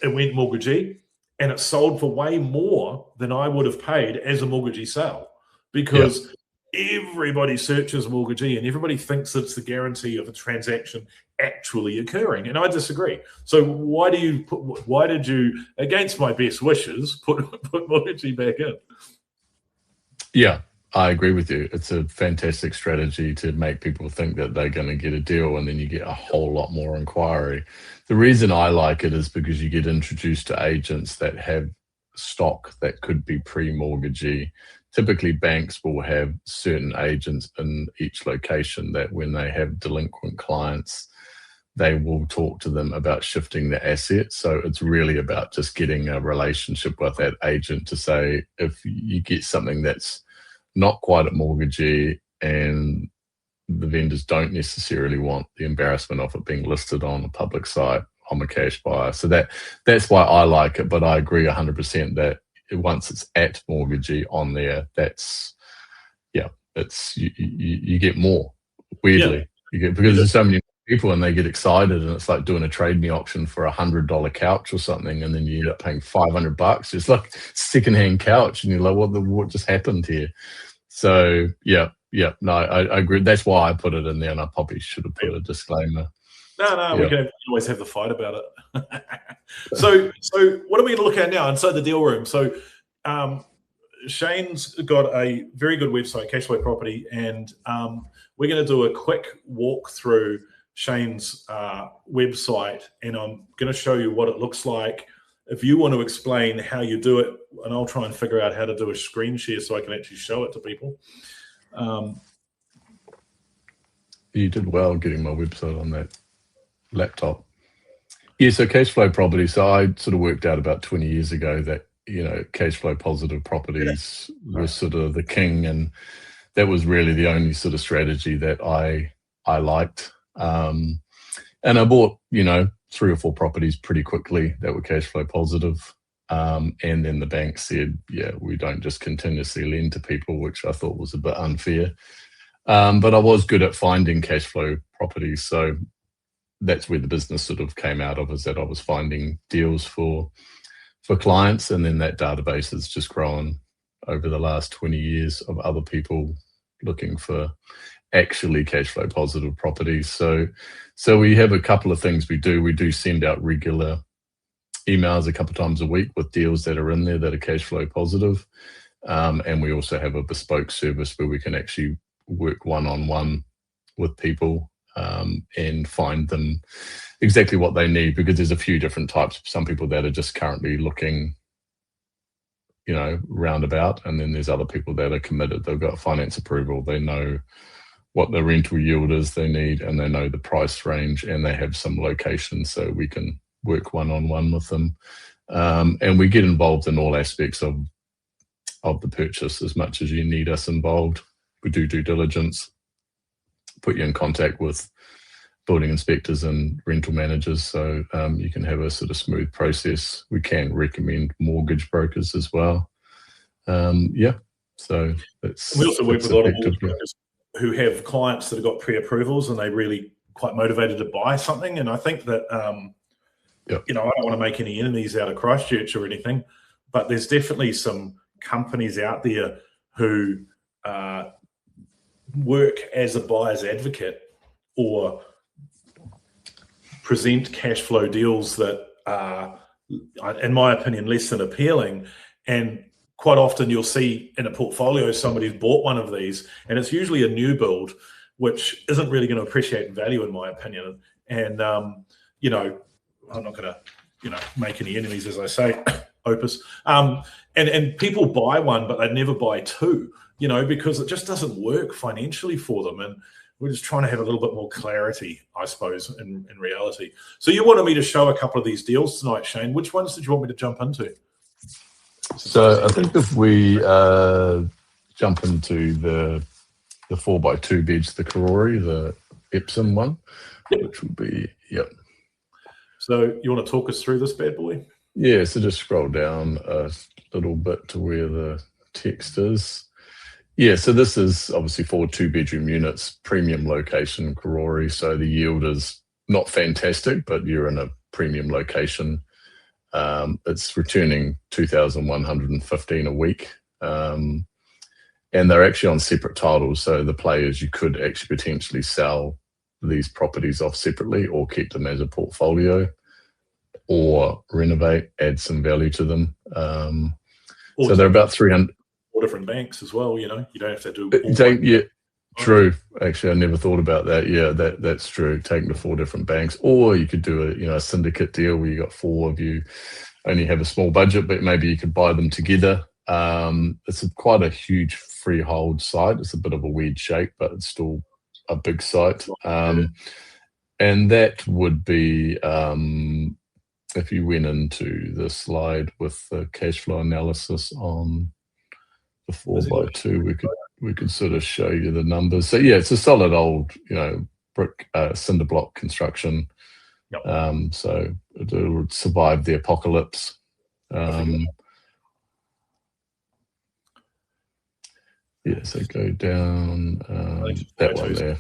[SPEAKER 1] went mortgagee, and it sold for way more than I would have paid as a mortgagee sale, because everybody searches mortgagee and everybody thinks it's the guarantee of a transaction actually occurring, and I disagree. So why did you, against my best wishes, put mortgagee back in? Yeah,
[SPEAKER 2] I agree with you. It's a fantastic strategy to make people think that they're going to get a deal, and then you get a whole lot more inquiry. The reason I like it is because you get introduced to agents that have stock that could be pre-mortgagee. Typically, banks will have certain agents in each location that when they have delinquent clients, they will talk to them about shifting the asset. So it's really about just getting a relationship with that agent to say, if you get something that's not quite at mortgagee and the vendors don't necessarily want the embarrassment of it being listed on a public site. I'm a cash buyer, so that's why I like it. But I agree 100% that once it's at Mortgagee on there, that's it's you get more. Weirdly, you get, because there's so many people and they get excited, and it's like doing a trade me auction for $100 couch or something, and then you end up paying $500. It's like secondhand couch, and you're like, what just happened here? So no, I agree. That's why I put it in there, and I probably should have put a disclaimer.
[SPEAKER 1] No, we can always have the fight about it. So what are we going to look at now? Inside the deal room. So Shane's got a very good website, Cashflow Property, and we're going to do a quick walk through Shane's website, and I'm going to show you what it looks like. If you want to explain how you do it, and I'll try and figure out how to do a screen share so I can actually show it to people.
[SPEAKER 2] You did well getting my website on that laptop. Yeah, so Cashflow Property. So I sort of worked out about 20 years ago that, cash flow positive properties was sort of the king, and that was really the only sort of strategy that I liked. And I bought, 3 or 4 properties pretty quickly that were cash flow positive. And then the bank said, we don't just continuously lend to people, which I thought was a bit unfair. But I was good at finding cash flow properties. So that's where the business sort of came out of, is that I was finding deals for clients, and then that database has just grown over the last 20 years of other people looking for actually cash flow positive properties. So we have a couple of things we do. We do send out regular emails a couple of times a week with deals that are in there that are cash flow positive. And we also have a bespoke service where we can actually work one-on-one with people and find them exactly what they need, because there's a few different types. Some people that are just currently looking, roundabout, and then there's other people that are committed. They've got finance approval. They know what the rental yield is they need, and they know the price range, and they have some location, so we can work one-on-one with them. And we get involved in all aspects of the purchase as much as you need us involved. We do due diligence, put you in contact with building inspectors and rental managers, so you can have a sort of smooth process. We can recommend mortgage brokers as well. So that's,
[SPEAKER 1] we also work with a lot of mortgage brokers who have clients that have got pre-approvals and they're really quite motivated to buy something. And I think that I don't want to make any enemies out of Christchurch or anything, but there's definitely some companies out there who work as a buyer's advocate or present cash flow deals that are, in my opinion, less than appealing. And quite often you'll see in a portfolio somebody's bought one of these, and it's usually a new build, which isn't really going to appreciate value, in my opinion. And I'm not going to make any enemies, as I say, Opus. And people buy one, but they never buy 2, because it just doesn't work financially for them. And we're just trying to have a little bit more clarity, I suppose, in reality. So you wanted me to show a couple of these deals tonight, Shane. Which ones did you want me to jump into?
[SPEAKER 2] So I think if we jump into the 4x2 beds, the Karori, the Epsom one, which would be,
[SPEAKER 1] So you want to talk us through this bad boy?
[SPEAKER 2] Yeah, so just scroll down a little bit to where the text is. Yeah, so this is obviously 4 2-bedroom units, premium location, Karori. So the yield is not fantastic, but you're in a premium location. It's returning $2,115 a week. And they're actually on separate titles. So the players, you could actually potentially sell these properties off separately or keep them as a portfolio or renovate, add some value to them. So they're about 300.
[SPEAKER 1] 4 different banks as well, you don't have to do
[SPEAKER 2] true. Actually, I never thought about that. Yeah, that's true. Taking to 4 different banks, or you could do a syndicate deal where you got 4 of you, only have a small budget, but maybe you could buy them together. It's quite a huge freehold site. It's a bit of a weird shape, but it's still a big site. And that would be, if you went into the slide with the cash flow analysis on the 4x2, we could sort of show you the numbers. So yeah, it's a solid old, brick cinder block construction.
[SPEAKER 1] Yep.
[SPEAKER 2] So it would survive the apocalypse. Yeah, so go down that one there.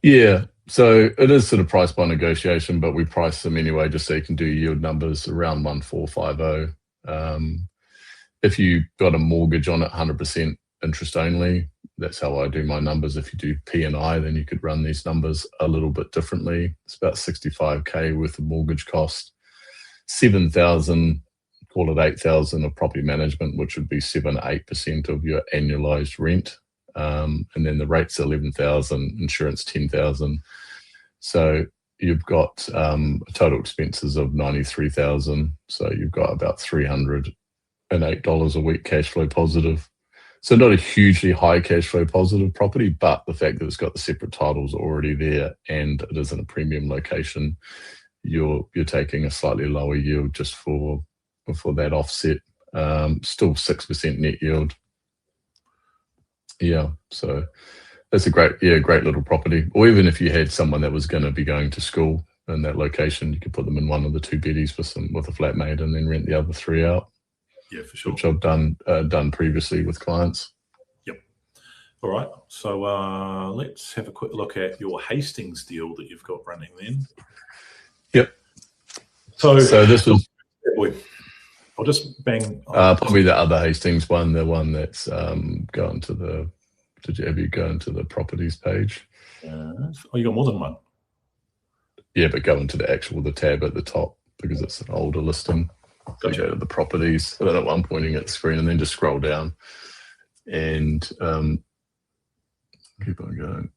[SPEAKER 2] Yeah, so it is sort of priced by negotiation, but we price them anyway just so you can do yield numbers around 1450. If you got a mortgage on it, 100% interest only, that's how I do my numbers. If you do P&I, then you could run these numbers a little bit differently. It's about 65K worth of mortgage cost, 7,000, call it 8,000 of property management, which would be 7-8% of your annualized rent. And then the rate's 11,000, insurance 10,000. So you've got total expenses of 93,000. So you've got about $308 a week cash flow positive. So not a hugely high cash flow positive property, but the fact that it's got the separate titles already there and it is in a premium location, you're taking a slightly lower yield just for that offset. Still 6% net yield. Yeah, so that's a great little property. Or even if you had someone that was going to be going to school in that location, you could put them in one of the 2 beddies with a flatmate and then rent the other 3 out.
[SPEAKER 1] Yeah, for sure.
[SPEAKER 2] Which I've done previously with clients.
[SPEAKER 1] Yep. All right. So let's have a quick look at your Hastings deal that you've got running then.
[SPEAKER 2] Yep.
[SPEAKER 1] So
[SPEAKER 2] this was.
[SPEAKER 1] I'll just bang.
[SPEAKER 2] Probably the other Hastings one, the one that's going to the. Have you gone to the properties page?
[SPEAKER 1] You got more than one.
[SPEAKER 2] Yeah, but go into the tab at the top because it's an older listing.
[SPEAKER 1] Gotcha.
[SPEAKER 2] So go to the properties, and then at one pointing at the screen, and then just scroll down and keep on going.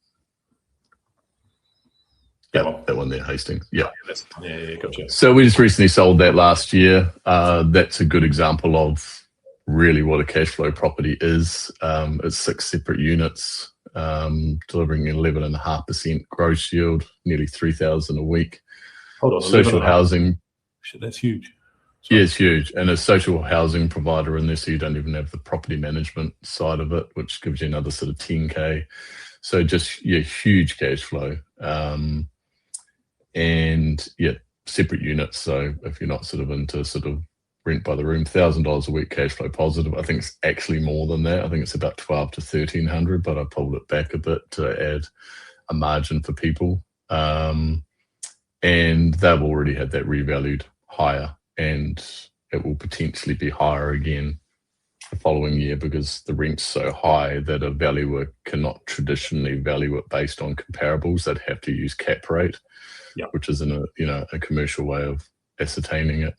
[SPEAKER 2] Yeah, that one there, Hastings. Yeah.
[SPEAKER 1] Yeah, gotcha.
[SPEAKER 2] So we just recently sold that last year. That's a good example of really what a cash flow property is. It's 6 separate units, delivering 11.5% gross yield, nearly 3,000 a week.
[SPEAKER 1] Hold on,
[SPEAKER 2] social housing.
[SPEAKER 1] Shit, that's huge.
[SPEAKER 2] Yeah, it's huge. And a social housing provider in there, so you don't even have the property management side of it, which gives you another sort of 10K. So just, huge cash flow. And separate units. So if you're not sort of into sort of rent by the room, $1,000 a week cash flow positive. I think it's actually more than that. I think it's about 1,200 to 1,300, but I pulled it back a bit to add a margin for people. And they've already had that revalued higher, and it will potentially be higher again the following year because the rent's so high that a valuer cannot traditionally value it based on comparables. They'd have to use cap rate, which is a commercial way of ascertaining it.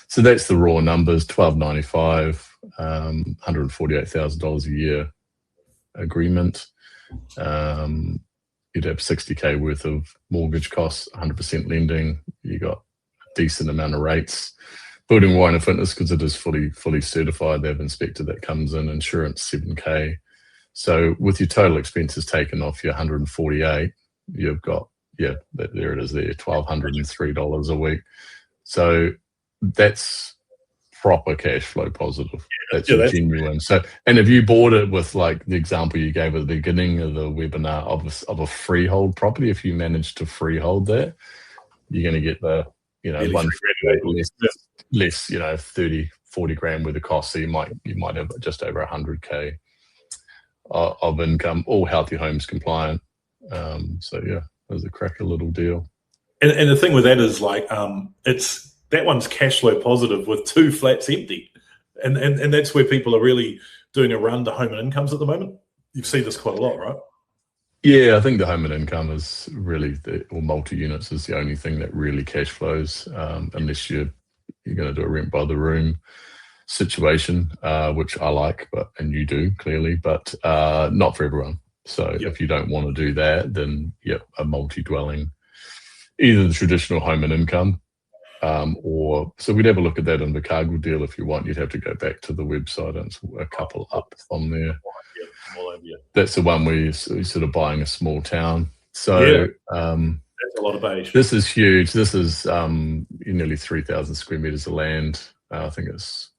[SPEAKER 2] So that's the raw numbers: $1,295, $148,000 a year agreement. You'd have 60K worth of mortgage costs, 100% lending. You got decent amount of rates. Building wine and fitness, because it is fully certified. They have inspector that comes in. Insurance 7K. So with your total expenses taken off your 148, you've got there it is there, $1,203 a week. So that's proper cash flow positive. That's genuine. So, and if you bought it with like the example you gave at the beginning of the webinar of a freehold property, if you manage to freehold that, you're going to get the less 30-40 grand worth of cost. So you might have just over 100K of income, all healthy homes compliant. So yeah, it was a cracker little deal.
[SPEAKER 1] And the thing with that is like that one's cash flow positive with 2 flats empty, and that's where people are really doing a run to home and incomes at the moment. You see this quite a lot, right?
[SPEAKER 2] Yeah, I think the home and income is really or multi-units is the only thing that really cash flows, unless you're going to do a rent by the room situation, which I like, and you do clearly, but not for everyone. So if you don't want to do that, then a multi-dwelling, either the traditional home and income, or so we'd have a look at that in the Cargill deal if you want. You'd have to go back to the website, and it's a couple up from there. That's the one where you're sort of buying a small town. So
[SPEAKER 1] that's a lot of beige.
[SPEAKER 2] This is huge. This is nearly 3,000 square meters of land. I think it's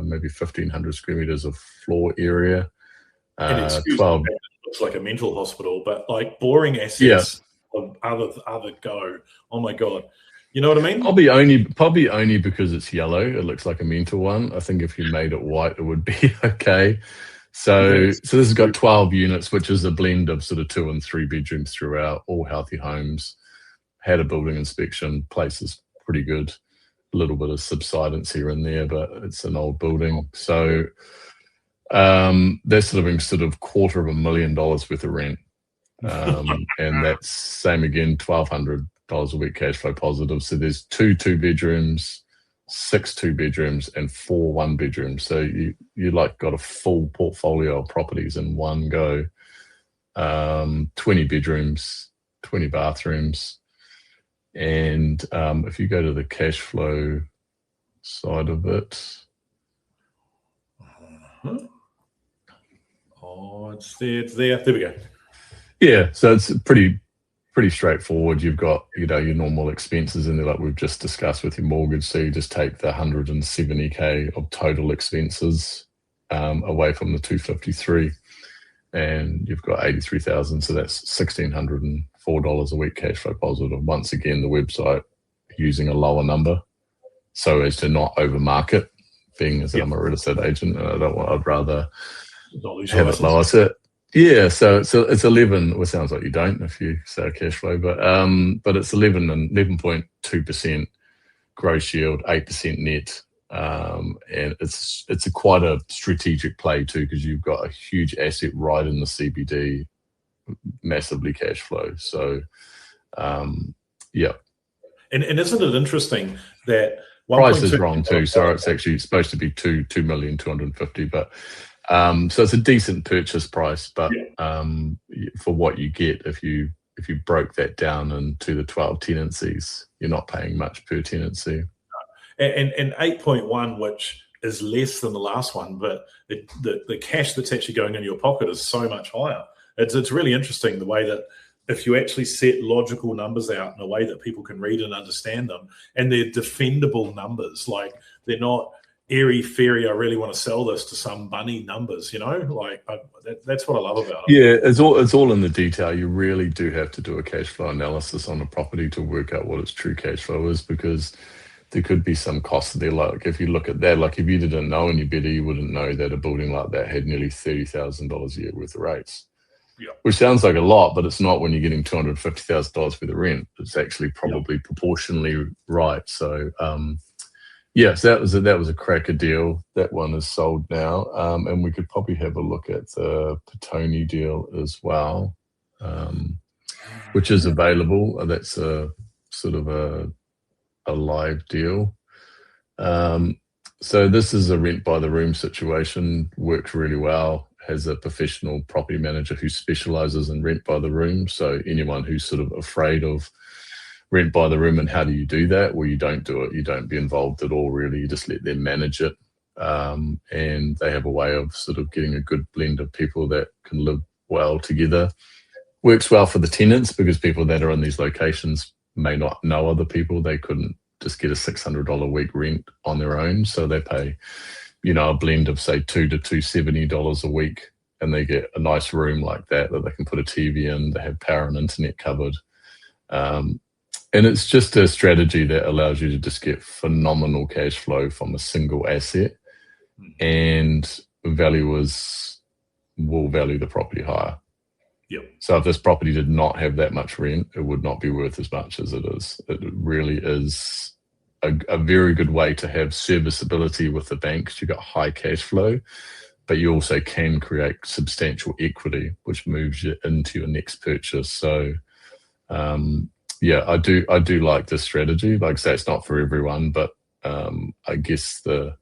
[SPEAKER 2] maybe 1,500 square meters of floor area.
[SPEAKER 1] And excuse
[SPEAKER 2] 12.
[SPEAKER 1] me, it looks like a mental hospital, but like boring assets
[SPEAKER 2] Yeah.
[SPEAKER 1] of other go. Oh my god, you know what I mean?
[SPEAKER 2] Probably only because it's yellow. It looks like a mental one. I think if you made it white, it would be okay. So this has got 12 units, which is a blend of sort of 2 and 3 bedrooms throughout, all healthy homes. Had a building inspection. Place is pretty good. A little bit of subsidence here and there, but it's an old building. So they're sort of $250,000 worth of rent. And that's same again, $1,200 a week cash flow positive. So there's 2 2-bedrooms, 6 2-bedrooms, and 4 1-bedrooms. So you like got a full portfolio of properties in one go. 20 bedrooms, 20 bathrooms. And if you go to the cash flow side of it,
[SPEAKER 1] oh, it's there. There we go.
[SPEAKER 2] Yeah, so it's pretty straightforward. You've got your normal expenses in there, like we've just discussed with your mortgage. So you just take the 170K of total expenses away from the 253, and you've got 83,000. So that's $1,604 a week cash flow positive. Once again, the website using a lower number so as to not overmarket. Being as I'm a real estate agent, and I'd rather have it lower. So yeah, so it's 11. Well, it sounds like you don't if you say cash flow, but it's 11.2% gross yield, 8% net, and it's quite a strategic play too, because you've got a huge asset right in the CBD, massively cash flow. So yeah.
[SPEAKER 1] And isn't it interesting that
[SPEAKER 2] price is wrong too? Sorry, it's actually supposed to be 2,250,000, but so it's a decent purchase price, but for what you get, if you broke that down into the 12 tenancies, you're not paying much per tenancy.
[SPEAKER 1] And 8.1, which is less than the last one, but the cash that's actually going in your pocket is so much higher. It's really interesting the way that if you actually set logical numbers out in a way that people can read and understand them, and they're defendable numbers, like they're not airy fairy, I really want to sell this to some bunny numbers, like that's what I love about it.
[SPEAKER 2] Yeah, it's all in the detail. You really do have to do a cash flow analysis on a property to work out what its true cash flow is, because there could be some costs there. Like if you look at that, like if you didn't know any better, you wouldn't know that a building like that had nearly $30,000 a year worth of rates.
[SPEAKER 1] Yeah.
[SPEAKER 2] Which sounds like a lot, but it's not when you're getting $250,000 worth of rent. It's actually probably proportionally right. So yes, that was a cracker deal. That one is sold now, and we could probably have a look at the Petone deal as well, which is available. That's a sort of a live deal. So this is a rent by the room situation. Works really well. Has a professional property manager who specializes in rent by the room. So anyone who's sort of afraid of rent by the room and how do you do that? Well, you don't do it. You don't be involved at all, really. You just let them manage it. And they have a way of sort of getting a good blend of people that can live well together. Works well for the tenants because people that are in these locations may not know other people. They couldn't just get a $600 a week rent on their own. So they pay, a blend of say $200 to $270 a week, and they get a nice room like that they can put a TV in. They have power and internet covered. And it's just a strategy that allows you to just get phenomenal cash flow from a single asset, and valuers will value the property higher.
[SPEAKER 1] Yep.
[SPEAKER 2] So if this property did not have that much rent, it would not be worth as much as it is. It really is a very good way to have serviceability with the bank, because you've got high cash flow, but you also can create substantial equity, which moves you into your next purchase. So yeah, I do like this strategy. Like I say, it's not for everyone, but I guess the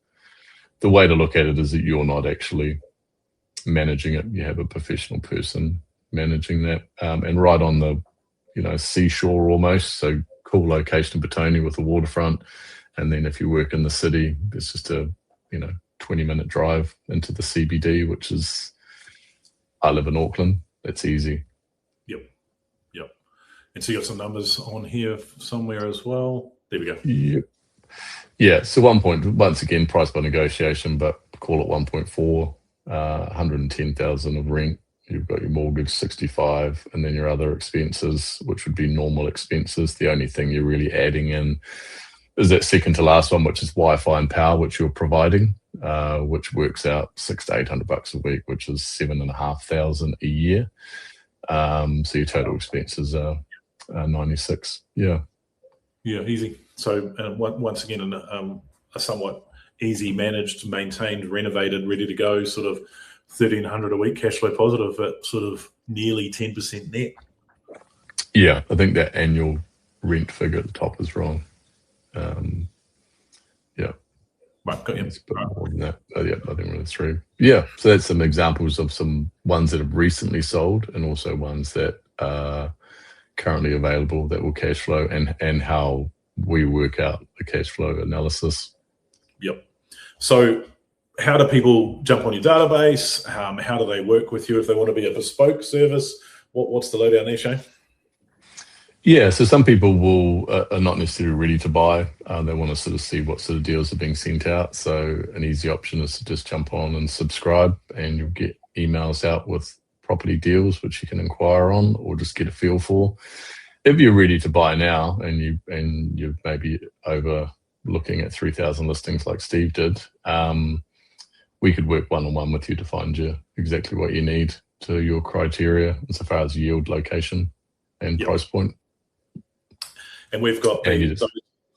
[SPEAKER 2] way to look at it is that you're not actually managing it. You have a professional person managing that, and right on the seashore almost. So cool location in Petone with the waterfront, and then if you work in the city, it's just a 20-minute drive into the CBD, which is, I live in Auckland. It's easy.
[SPEAKER 1] Yep. And so you got some numbers on here somewhere as well. There we go.
[SPEAKER 2] Yep. Yeah, so 1 point, once again, price by negotiation, but call it 1.4, 110,000 of rent. You've got your mortgage 65, and then your other expenses, which would be normal expenses. The only thing you're really adding in is that second to last one, which is Wi-Fi and power, which you're providing, which works out $600 to $800 a week, which is 7,500 a year. So your total expenses are 96. Yeah.
[SPEAKER 1] Yeah, easy. So once again, a somewhat easy managed, maintained, renovated, ready to go, sort of 1,300 a week cash flow positive at sort of nearly 10% net.
[SPEAKER 2] Yeah, I think that annual rent figure at the top is wrong. Yeah.
[SPEAKER 1] Right, got you.
[SPEAKER 2] It's a bit more than that. Yeah, I think we're 3. Yeah, so that's some examples of some ones that have recently sold, and also ones that are currently available that will cash flow, and how we work out the cash flow analysis.
[SPEAKER 1] Yep. So how do people jump on your database? How do they work with you if they want to be a bespoke service? What's the lowdown there, Shane?
[SPEAKER 2] Yeah, so some people are not necessarily ready to buy. They want to sort of see what sort of deals are being sent out. So an easy option is to just jump on and subscribe, and you'll get emails out with property deals which you can inquire on or just get a feel for. If you're ready to buy now, and you're maybe over looking at 3,000 listings like Steve did, we could work one-on-one with you to find you exactly what you need to your criteria insofar as yield, location, and price point.
[SPEAKER 1] And we've got those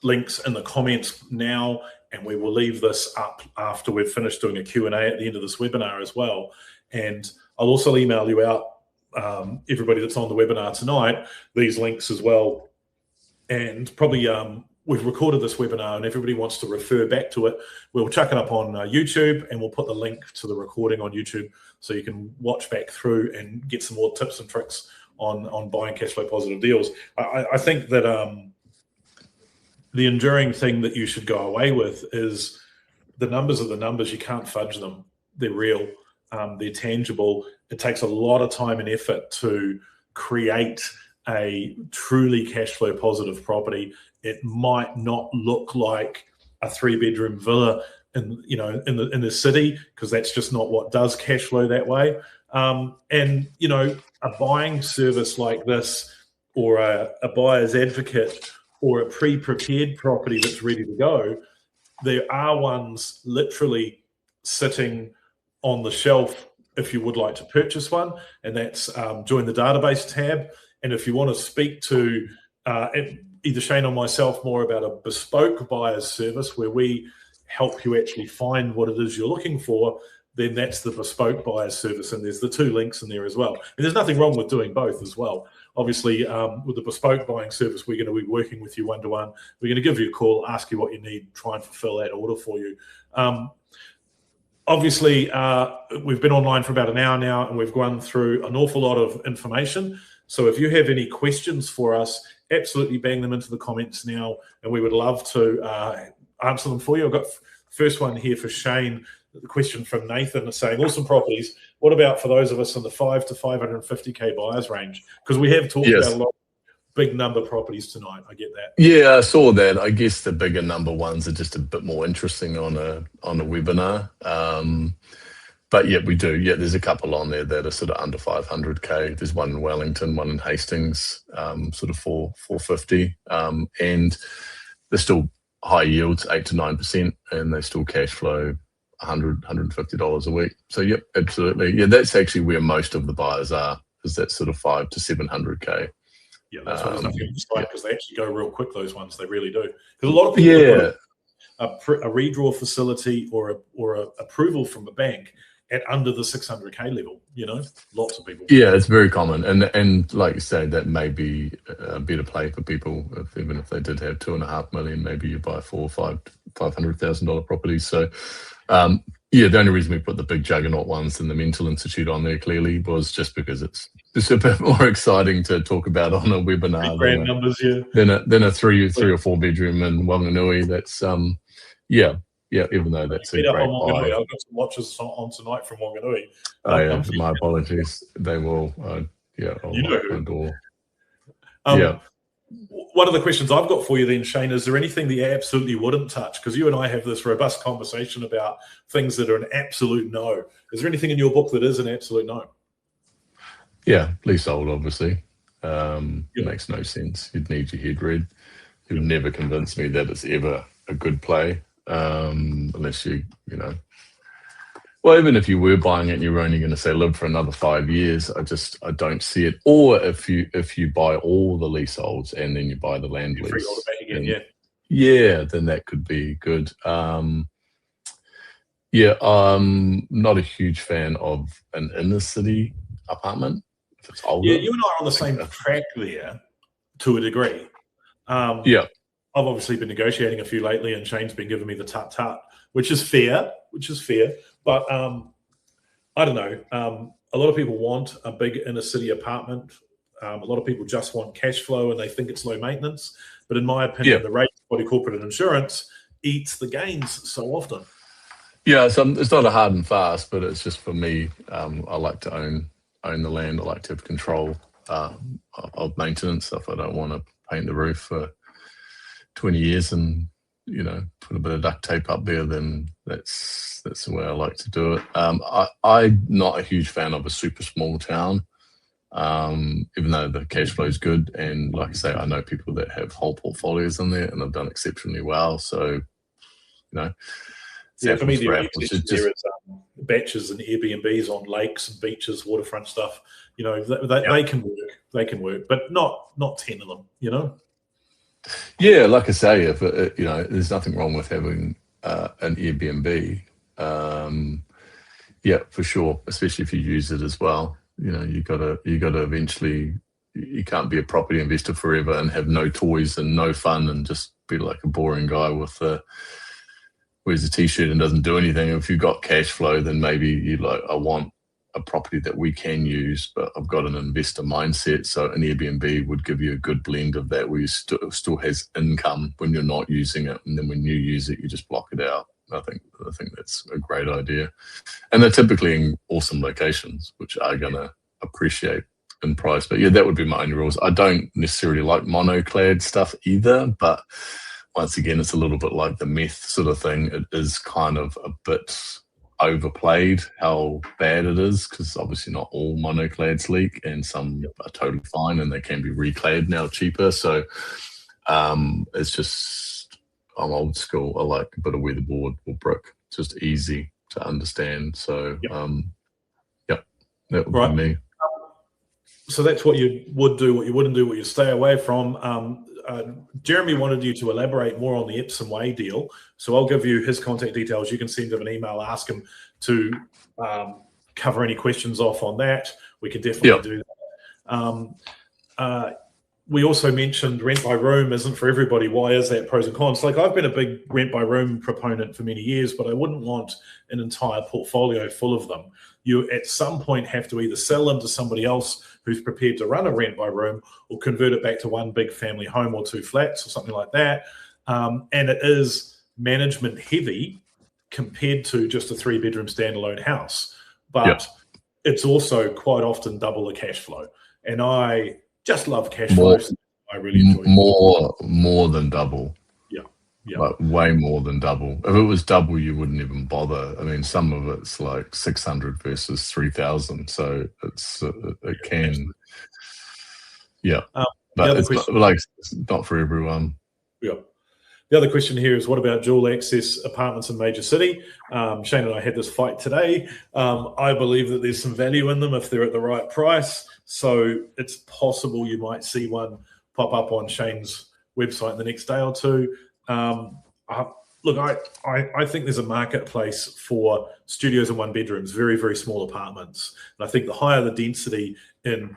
[SPEAKER 1] links in the comments now, and we will leave this up after we've finished doing a Q&A at the end of this webinar as well. And I'll also email you out, everybody that's on the webinar tonight, these links as well. And probably we've recorded this webinar and everybody wants to refer back to it. We'll chuck it up on YouTube, and we'll put the link to the recording on YouTube so you can watch back through and get some more tips and tricks on buying cash flow positive deals. I think that the enduring thing that you should go away with is the numbers are the numbers. You can't fudge them. They're real. They're tangible. It takes a lot of time and effort to create a truly cash flow positive property. It might not look like a 3-bedroom villa in the city, because that's just not what does cash flow that way. And a buying service like this, or a buyer's advocate, or a pre-prepared property that's ready to go, there are ones literally sitting on the shelf if you would like to purchase one, and that's join the database tab. And if you want to speak to either Shane or myself more about a bespoke buyer's service where we help you actually find what it is you're looking for, then that's the bespoke buyer's service, and there's the 2 links in there as well. And there's nothing wrong with doing both as well. Obviously, with the bespoke buying service, we're going to be working with you one-to-one. We're going to give you a call, ask you what you need, try and fulfill that order for you. Obviously, we've been online for about an hour now, and we've gone through an awful lot of information. So if you have any questions for us, absolutely bang them into the comments now, and we would love to answer them for you. I've got first one here for Shane. The question from Nathan is saying, awesome properties. What about for those of us in the 5 to 550K buyers range? Because we have talked about a lot of big number properties tonight. I get that.
[SPEAKER 2] Yeah, I saw that. I guess the bigger number ones are just a bit more interesting on a webinar. But yeah, we do. Yeah, there's a couple on there that are sort of under 500K. There's one in Wellington, one in Hastings, sort of 450. And they're still high yields, 8 to 9%, and they still cash flow $100, $150 a week. So yep, absolutely. Yeah, that's actually where most of the buyers are, is that sort of 5 to 700K.
[SPEAKER 1] Yeah, that's what it's like, because they actually go real quick, those ones. They really do. Because a lot of people a redraw facility or a approval from a bank at under the 600K level, lots of people.
[SPEAKER 2] Yeah, it's very common. And like you say, that may be a better play for people, even if they did have 2.5 million, maybe you buy $400,000 or $500,000 properties. So yeah, the only reason we put the big juggernaut ones in the Mental Institute on there clearly was just because it's a bit more exciting to talk about on a webinar than a 3 or 4 bedroom in Wanganui. That's yeah, even though that's a great buy.
[SPEAKER 1] I've got some watches on tonight from Wanganui.
[SPEAKER 2] Oh yeah, my apologies. They will. Yeah, I'll knock on the door.
[SPEAKER 1] Yeah. one of the questions I've got for you then, Shane, is there anything that you absolutely wouldn't touch? Because you and I have this robust conversation about things that are an absolute no. Is there anything in your book that is an absolute no?
[SPEAKER 2] Yeah, leasehold, obviously. It makes no sense. You'd need your head read. You'd never convince me that it's ever a good play, unless you know. Well, even if you were buying it and you're only going to say live for another 5 years, I don't see it. Or if you buy all the leaseholds and then you buy the land lease, then that could be good. I'm not a huge fan of an inner city apartment if it's older.
[SPEAKER 1] Yeah, you and I are on the same track there to a degree. I've obviously been negotiating a few lately, and Shane's been giving me the tut-tut, which is fair. But I don't know. A lot of people want a big inner city apartment. A lot of people just want cash flow and they think it's low maintenance. But in my opinion, the rate of body corporate and insurance eats the gains so often.
[SPEAKER 2] Yeah, so it's not a hard and fast, but it's just for me. I like to own the land. I like to have control of maintenance. If I don't want to paint the roof for 20 years and put a bit of duct tape up there, then that's the way I like to do it. I'm not a huge fan of a super small town, even though the cash flow is good. And like I say, I know people that have whole portfolios in there and have done exceptionally well. So,
[SPEAKER 1] for me, there is batches and Airbnbs on lakes and beaches, waterfront stuff. They can work. They can work, but not 10 of them.
[SPEAKER 2] Yeah, like I say, if there's nothing wrong with having an Airbnb. For sure, especially if you use it as well. You gotta eventually. You can't be a property investor forever and have no toys and no fun and just be like a boring guy with wears a t-shirt and doesn't do anything. If you've got cash flow, then maybe you I want a property that we can use, but I've got an investor mindset. So an Airbnb would give you a good blend of that, where you still has income when you're not using it, and then when you use it, you just block it out. I think that's a great idea, and they're typically in awesome locations, which are going to appreciate in price. But yeah, that would be my only rules. I don't necessarily like monoclad stuff either, but once again, it's a little bit like the meth sort of thing. It is kind of a bit overplayed how bad it is, because obviously not all monoclads leak, and some are totally fine and they can be reclad now cheaper. So it's just, I'm old school. I like a bit of weatherboard or brick, just easy to understand. So that would be me.
[SPEAKER 1] So that's what you would do, what you wouldn't do, what you stay away from. Jeremy wanted you to elaborate more on the Epsom Way deal. So I'll give you his contact details. You can send him an email, ask him to cover any questions off on that. We can definitely do that. We also mentioned rent by room isn't for everybody. Why is that? Pros and cons. Like, I've been a big rent by room proponent for many years, but I wouldn't want an entire portfolio full of them. You at some point have to either sell them to somebody else who's prepared to run a rent by room, or convert it back to one big family home or 2 flats or something like that. And it is management heavy compared to just a 3-bedroom standalone house. But it's also quite often double the cash flow. And I just love cash flow. I really enjoy it.
[SPEAKER 2] More than double.
[SPEAKER 1] Yeah.
[SPEAKER 2] Like way more than double. If it was double, you wouldn't even bother. I mean, some of it's like 600 versus 3,000. So it can, but it's not for everyone.
[SPEAKER 1] Yeah. The other question here is, what about dual access apartments in major city? Shane and I had this fight today. I believe that there's some value in them if they're at the right price. So it's possible you might see one pop up on Shane's website in the next day or two. Look, I think there's a marketplace for studios and 1 bedrooms, very, very small apartments. And I think the higher the density in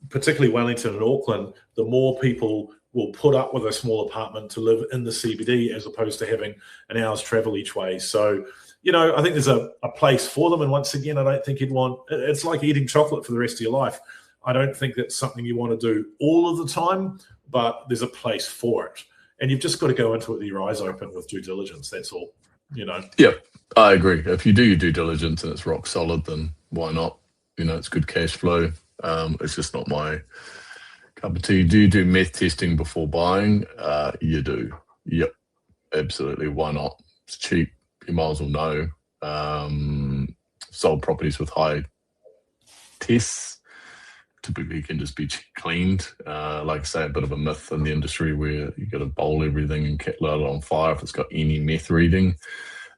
[SPEAKER 1] particularly Wellington and Auckland, the more people will put up with a small apartment to live in the CBD as opposed to having an hour's travel each way. So, I think there's a place for them. And once again, I don't think it's like eating chocolate for the rest of your life. I don't think that's something you want to do all of the time, but there's a place for it. And you've just got to go into it with your eyes open with due diligence. That's all,
[SPEAKER 2] Yeah, I agree. If you do your due diligence and it's rock solid, then why not? It's good cash flow. It's just not my Cup of tea. Do you do meth testing before buying? You do. Yep, absolutely. Why not? It's cheap. You might as well know. Sold properties with high tests typically can just be cleaned. Like I say, a bit of a myth in the industry where you got to bowl everything and light it on fire if it's got any meth reading.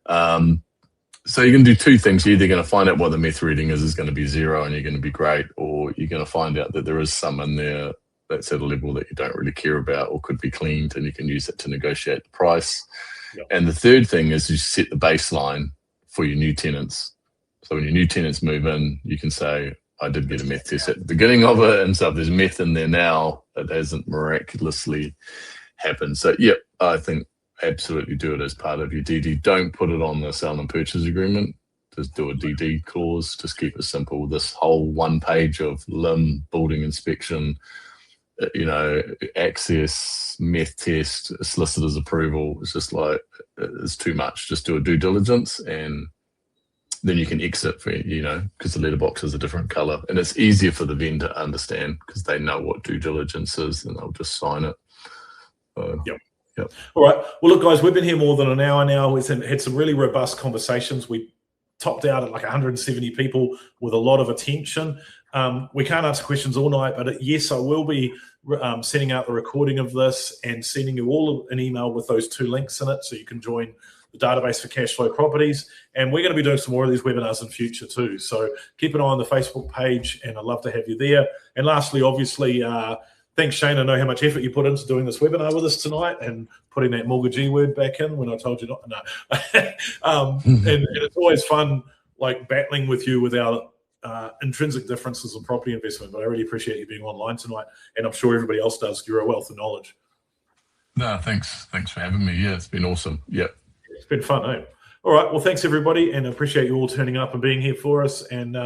[SPEAKER 2] So you can do two things. You're either going to find out what the meth reading is going to be 0 and you're going to be great, or you're going to find out that there is some in there that's at a level that you don't really care about or could be cleaned, and you can use it to negotiate the price. Yep. And the third thing is you set the baseline for your new tenants. So when your new tenants move in, you can say, I did get a meth test at the beginning of it, and so if there's meth in there now, it hasn't miraculously happened. So, yep, I think absolutely do it as part of your DD. Don't put it on the sale and purchase agreement. Just do a DD clause. Just keep it simple. This whole 1 page of LIM, building inspection, access, meth test, solicitor's approval, it's just like, it's too much. Just do a due diligence, and then you can exit for, because the letterbox is a different color, and it's easier for the vendor to understand because they know what due diligence is, and they'll just sign it.
[SPEAKER 1] Yep. All right. Well, look, guys, we've been here more than an hour now. We've had some really robust conversations. We topped out at like 170 people with a lot of attention. We can't answer questions all night, but yes, I will be sending out the recording of this and sending you all an email with those 2 links in it so you can join the database for Cashflow properties. And we're going to be doing some more of these webinars in future too. So keep an eye on the Facebook page, and I'd love to have you there. And lastly, obviously, thanks, Shane. I know how much effort you put into doing this webinar with us tonight and putting that mortgagee word back in when I told you not. No. And it's always fun, like battling with you with our intrinsic differences in property investment. But I really appreciate you being online tonight, and I'm sure everybody else does. You're a wealth of knowledge.
[SPEAKER 2] No, thanks for having me. Yeah, it's been awesome. Yeah,
[SPEAKER 1] it's been fun, eh? All right. Well, thanks everybody, and I appreciate you all turning up and being here for us. And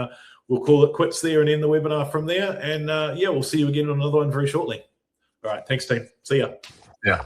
[SPEAKER 1] we'll call it quits there and end the webinar from there. And yeah, we'll see you again on another one very shortly. All right. Thanks, team. See ya.
[SPEAKER 2] Yeah.